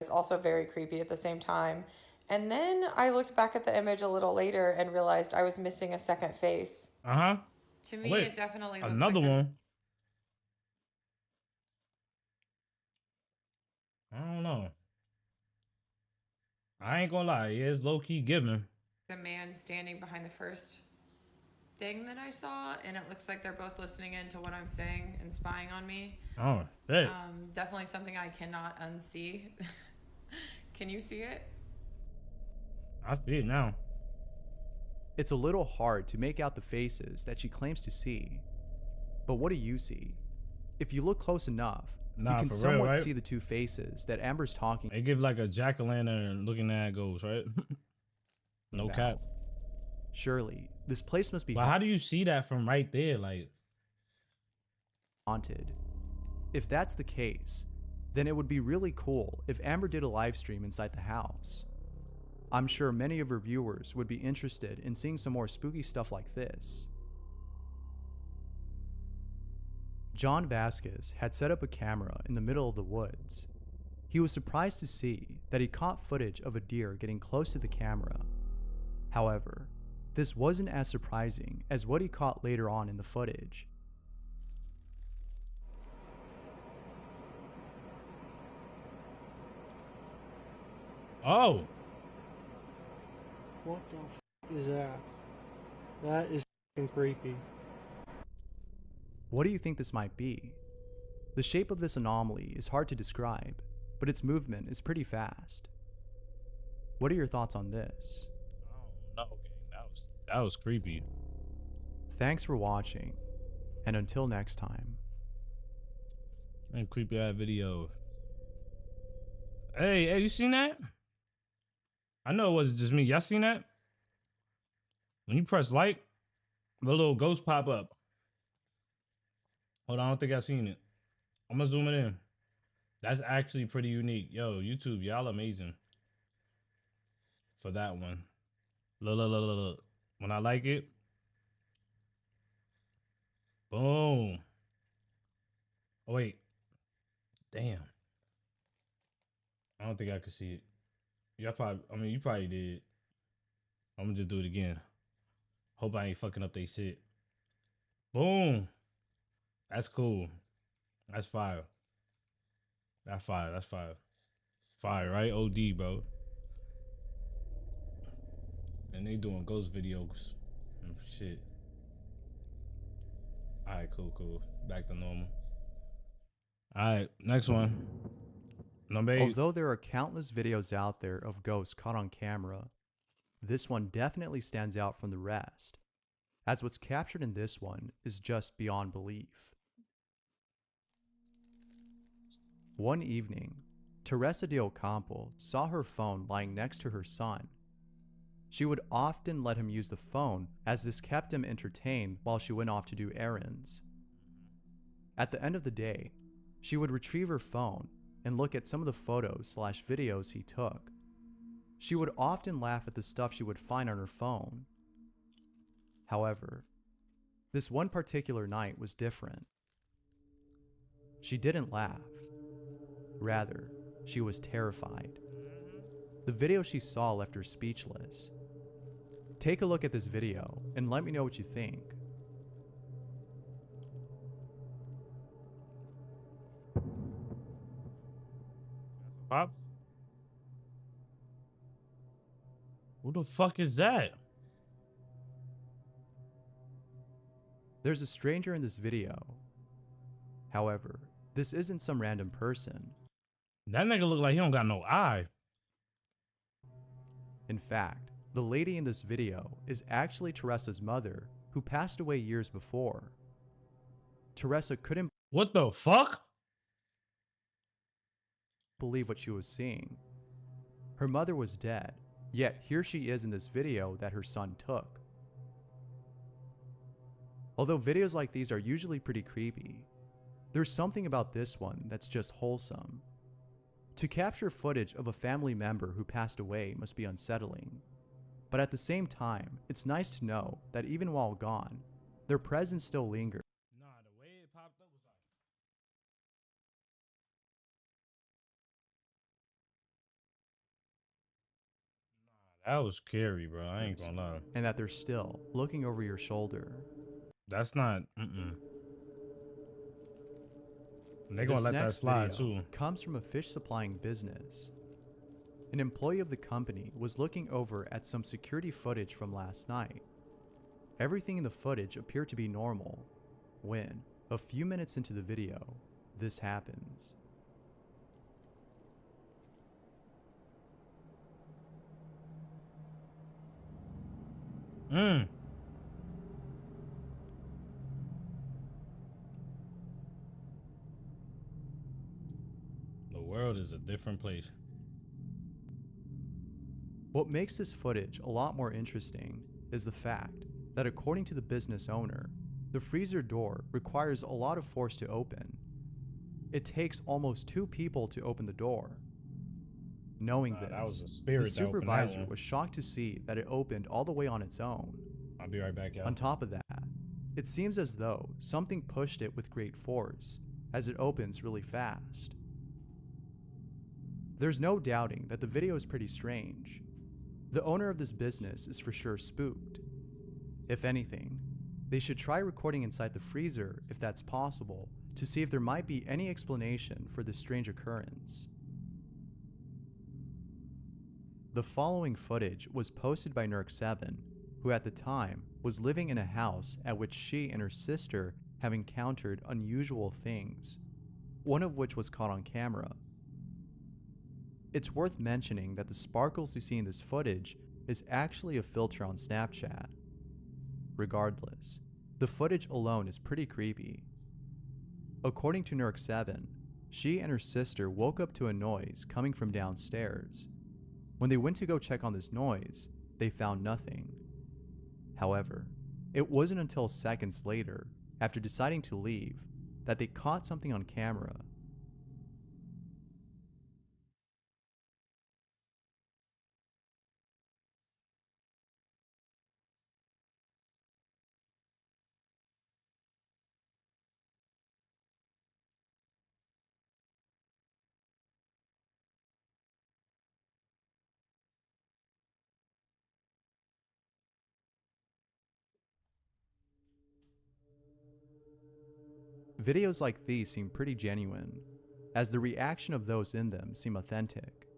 J: it's also very creepy at the same time. And then I looked back at the image a little later and realized I was missing a second face.
C: Uh-huh.
J: To me, it definitely looks
C: another
J: like
C: one. I don't know. I ain't gonna lie, it's low-key giving.
J: a man standing behind the first thing that I saw, and it looks like they're both listening in to what I'm saying and spying on me.
C: Oh, hey.
J: Definitely something I cannot unsee. Can you see it?
C: I see it now.
D: It's a little hard to make out the faces that she claims to see. But what do you see? If you look close enough, you can somewhat see the two faces that Amber's talking.
C: They give like a jack-o'-lantern looking at ghost, right? No cap.
D: Surely, this place must be
C: But how do you see that from right there? Like,
D: haunted. If that's the case, then it would be really cool if Amber did a live stream inside the house. I'm sure many of her viewers would be interested in seeing some more spooky stuff like this. John Vasquez had set up a camera in the middle of the woods. He was surprised to see that he caught footage of a deer getting close to the camera. However, this wasn't as surprising as what he caught later on in the footage.
C: oh,
S: What the f is that? That is f***ing creepy.
D: What do you think this might be? The shape of this anomaly is hard to describe, but its movement is pretty fast. What are your thoughts on this?
C: no, gang, that was creepy.
D: Thanks for watching, and until next time.
C: And creepy ass video. Hey, you seen that? I know it wasn't just me. Y'all seen that? When you press like, the little ghost pop up. Hold on, I don't think I've seen it. I'm gonna zoom it in. That's actually pretty unique. Yo, YouTube, y'all amazing for that one. Look. When I like it, boom. Oh, wait. Damn. I don't think I could see it. You probably did. I'm gonna just do it again. Hope I ain't fucking up they shit. Boom. That's cool. That's fire. That's fire. That's fire. Fire, right? OD, bro. And they doing ghost videos and shit. Alright, cool. Back to normal. Alright, next one. Number 8.
D: Although there are countless videos out there of ghosts caught on camera, this one definitely stands out from the rest, as what's captured in this one is just beyond belief. One evening, Teresa de Ocampo saw her phone lying next to her son. She would often let him use the phone as this kept him entertained while she went off to do errands. At the end of the day, she would retrieve her phone and look at some of the photos/videos he took. She would often laugh at the stuff she would find on her phone. However, this one particular night was different. She didn't laugh. Rather, she was terrified. The video she saw left her speechless. Take a look at this video and let me know what you think.
C: Pops? Who the fuck is that?
D: There's a stranger in this video. However, this isn't some random person.
C: That nigga look like he don't got no eye.
D: In fact, the lady in this video is actually Teresa's mother, who passed away years before. Teresa couldn't
C: What the fuck?
D: believe what she was seeing. Her mother was dead, yet here she is in this video that her son took. Although videos like these are usually pretty creepy, there's something about this one that's just wholesome. To capture footage of a family member who passed away must be unsettling, but at the same time, it's nice to know that even while gone, their presence still lingers.
C: Nah, the way it popped up was like. That was scary, bro. I ain't gonna lie.
D: And that they're still looking over your shoulder.
C: That's not. They gonna let that slide too.
D: Comes from a fish supplying business. An employee of the company was looking over at some security footage from last night. Everything in the footage appeared to be normal when, a few minutes into the video, this happens.
C: The world is a different place.
D: What makes this footage a lot more interesting is the fact that according to the business owner, the freezer door requires a lot of force to open. It takes almost 2 people to open the door. Knowing this,
C: that was a spirit
D: the
C: that opened that
D: supervisor
C: one.
D: was shocked to see that it opened all the way on its own.
C: I'll be right back, y'all.
D: On top of that, it seems as though something pushed it with great force, as it opens really fast. There's no doubting that the video is pretty strange. The owner of this business is for sure spooked. If anything, they should try recording inside the freezer if that's possible, to see if there might be any explanation for this strange occurrence. The following footage was posted by Nurk7, who at the time was living in a house at which she and her sister have encountered unusual things, one of which was caught on camera. It's worth mentioning that the sparkles you see in this footage is actually a filter on Snapchat. Regardless, the footage alone is pretty creepy. According to Nurk7, she and her sister woke up to a noise coming from downstairs. When they went to go check on this noise, they found nothing. However, it wasn't until seconds later, after deciding to leave, that they caught something on camera. Videos like these seem pretty genuine, as the reaction of those in them seem authentic.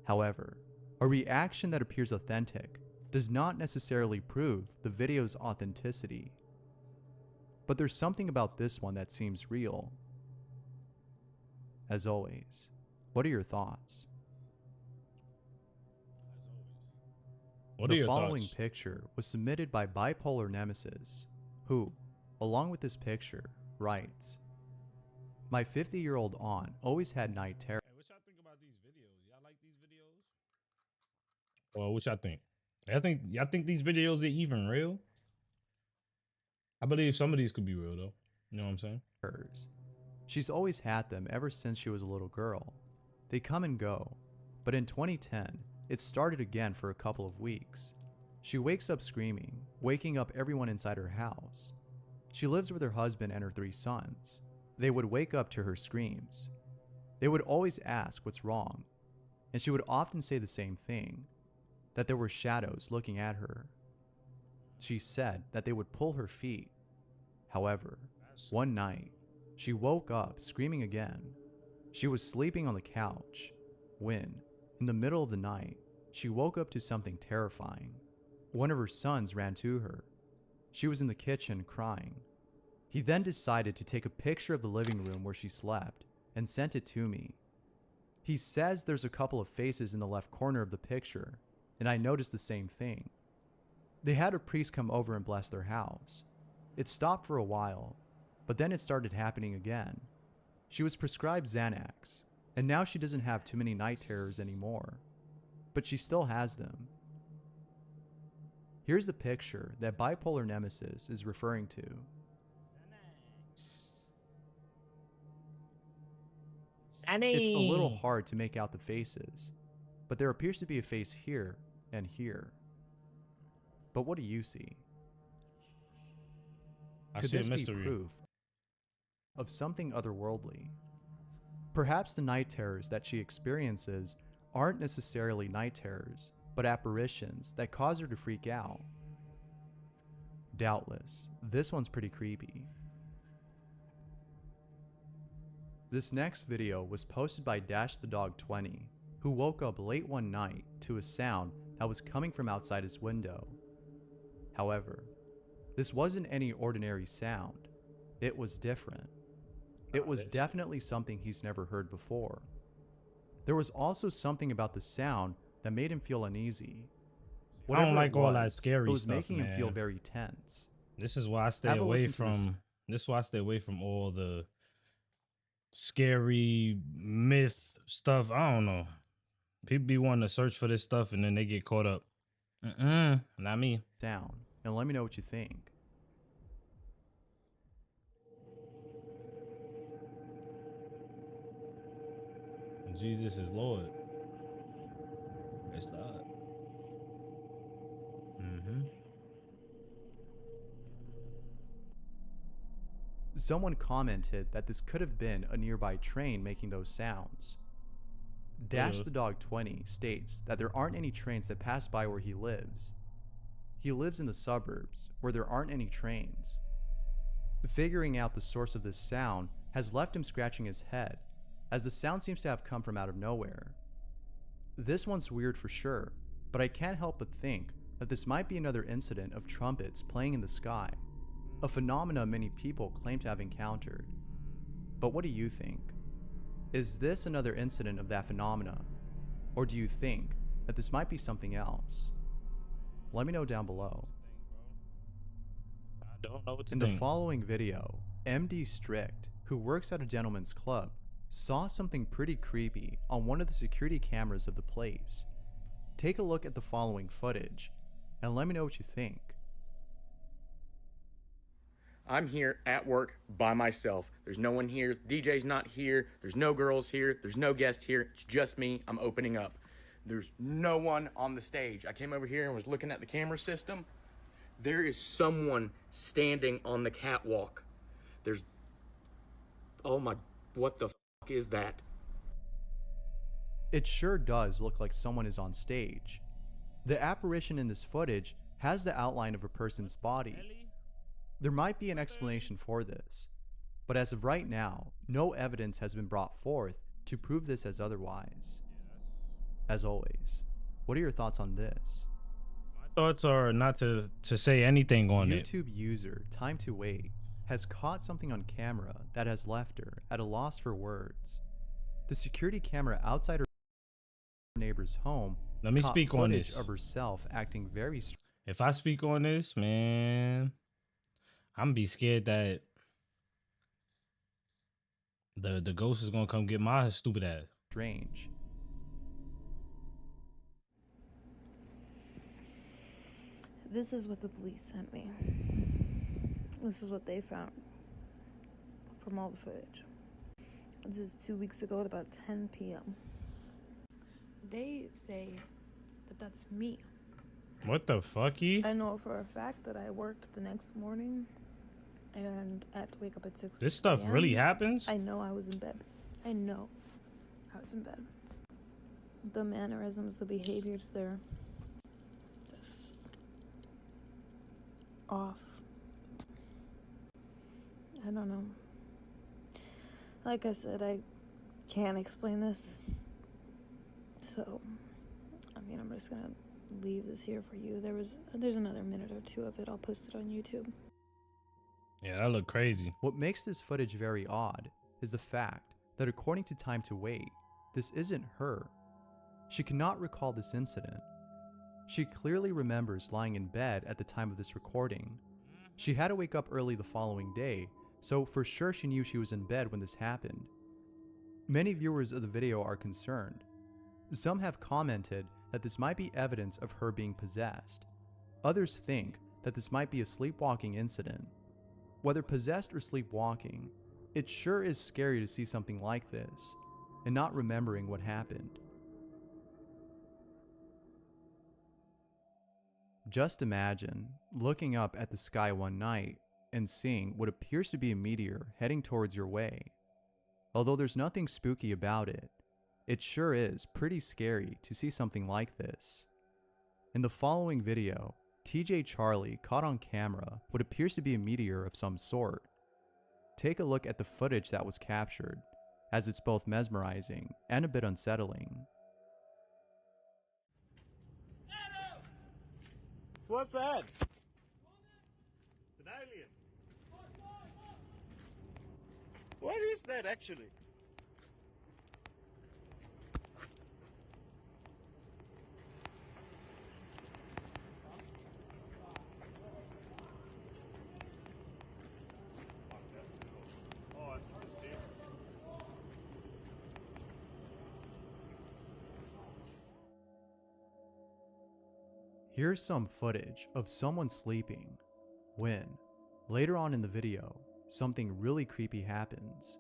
D: However, a reaction that appears authentic does not necessarily prove the video's authenticity. But there's something about this one that seems real. As always, what are your thoughts?
C: What are your
D: The following
C: thoughts?
D: picture was submitted by Bipolar Nemesis, who, along with this picture, writes, "My 50-year-old aunt always had night terrors."
C: Well, what y'all think? Y'all think these videos are even real? I believe some of these could be real though. You know what I'm saying?
D: hers. She's always had them ever since she was a little girl. They come and go, but in 2010, it started again for a couple of weeks. She wakes up screaming, waking up everyone inside her house. She lives with her husband and her 3 sons. They would wake up to her screams. They would always ask what's wrong, and she would often say the same thing, that there were shadows looking at her. She said that they would pull her feet. However, one night, she woke up screaming again. She was sleeping on the couch when, in the middle of the night, she woke up to something terrifying. One of her sons ran to her. She was in the kitchen crying. He then decided to take a picture of the living room where she slept and sent it to me. He says there's a couple of faces in the left corner of the picture, and I noticed the same thing. They had a priest come over and bless their house. It stopped for a while, but then it started happening again. She was prescribed Xanax, and now she doesn't have too many night terrors anymore, but she still has them. Here's a picture that bipolar nemesis is referring to. It's a little hard to make out the faces, but there appears to be a face here and here. But what do you see? Could this be proof of something otherworldly? Perhaps the night terrors that she experiences aren't necessarily night terrors, but apparitions that cause her to freak out. Doubtless, this one's pretty creepy. This next video was posted by Dash the Dog 20, who woke up late one night to a sound that was coming from outside his window. However, this wasn't any ordinary sound. It was different. It was definitely something he's never heard before. There was also something about the sound that made him feel uneasy.
C: I don't like all that scary
D: it was
C: stuff,
D: making him feel
C: man.
D: very tense.
C: This is why I stay
D: Have a
C: away
D: listen to this.
C: from. This is why I stay away from all the scary myth stuff. I don't know. People be wanting to search for this stuff and then they get caught up. Not me.
D: Down and let me know what you think.
C: Jesus is Lord. It's not.
D: Someone commented that this could have been a nearby train making those sounds. Dash the Dog 20 states that there aren't any trains that pass by where he lives. He lives in the suburbs where there aren't any trains. Figuring out the source of this sound has left him scratching his head, as the sound seems to have come from out of nowhere. This one's weird for sure, but I can't help but think that this might be another incident of trumpets playing in the sky, a phenomena many people claim to have encountered. But what do you think? Is this another incident of that phenomena? Or do you think that this might be something else? Let me know down below.
C: I don't know what to
D: In
C: think.
D: the following video, MD Strict, who works at a gentleman's club, saw something pretty creepy on one of the security cameras of the place. Take a look at the following footage and let me know what you think.
K: I'm here at work by myself. There's no one here. DJ's not here. There's no girls here. There's no guest here. It's just me. I'm opening up. There's no one on the stage. I came over here and was looking at the camera system. There is someone standing on the catwalk. There's... Oh my... What the fuck is that?
D: It sure does look like someone is on stage. The apparition in this footage has the outline of a person's body. There might be an explanation for this, but as of right now, no evidence has been brought forth to prove this as otherwise. As always, what are your thoughts on this?
C: My thoughts are not to say anything on it.
D: YouTube user Time to Wait has caught something on camera that has left her at a loss for words. The security camera outside her neighbor's home
C: Let me
D: caught
C: speak on
D: footage
C: this.
D: of herself acting very
C: If I speak on this, man, I'm be scared that the ghost is gonna come get my stupid ass.
D: Strange.
E: This is what the police sent me. This is what they found from all the footage. This is 2 weeks ago at about 10 p.m. They say that that's me.
C: What the fucky?
E: I know for a fact that I worked the next morning and I have to wake up at 6
C: This stuff
E: a.m.
C: really happens?
E: I know I was in bed. I know I was in bed. The mannerisms, the behaviors, they're just off. I don't know. Like I said, I can't explain this. So, I mean, I'm just gonna leave this here for you. There's another minute or two of it. I'll post it on YouTube.
C: Yeah, that looked crazy.
D: What makes this footage very odd is the fact that according to Time to Wait, this isn't her. She cannot recall this incident. She clearly remembers lying in bed at the time of this recording. She had to wake up early the following day, so for sure she knew she was in bed when this happened. Many viewers of the video are concerned. Some have commented that this might be evidence of her being possessed. Others think that this might be a sleepwalking incident. Whether possessed or sleepwalking, it sure is scary to see something like this and not remembering what happened. Just imagine looking up at the sky one night and seeing what appears to be a meteor heading towards your way. Although there's nothing spooky about it, it sure is pretty scary to see something like this. In the following video, TJ Charlie caught on camera what appears to be a meteor of some sort. Take a look at the footage that was captured, as it's both mesmerizing and a bit unsettling.
L: What's that?
W: It's an alien.
L: What is that actually?
W: Oh, it's big.
D: Here's some footage of someone sleeping when, later on in the video, something really creepy happens.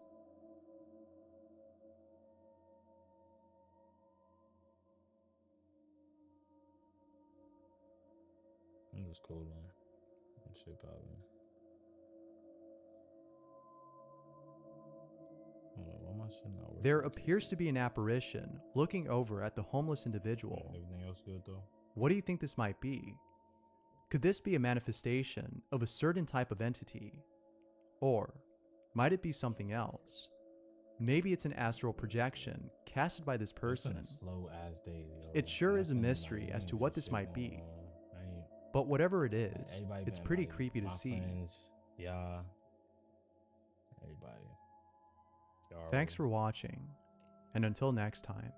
C: It was cool, man. That shit poppin'. Hold on, why my shit not working?
D: There appears to be an apparition looking over at the homeless individual.
C: Everything else good though?
D: What do you think this might be? Could this be a manifestation of a certain type of entity? Or might it be something else? Maybe it's an astral projection casted by this person.
C: Slow ass day, yo.
D: It sure is a mystery as to what this might be. But whatever it is, it's pretty creepy to see.
C: Yeah. Everybody.
D: Thanks for watching, and until next time.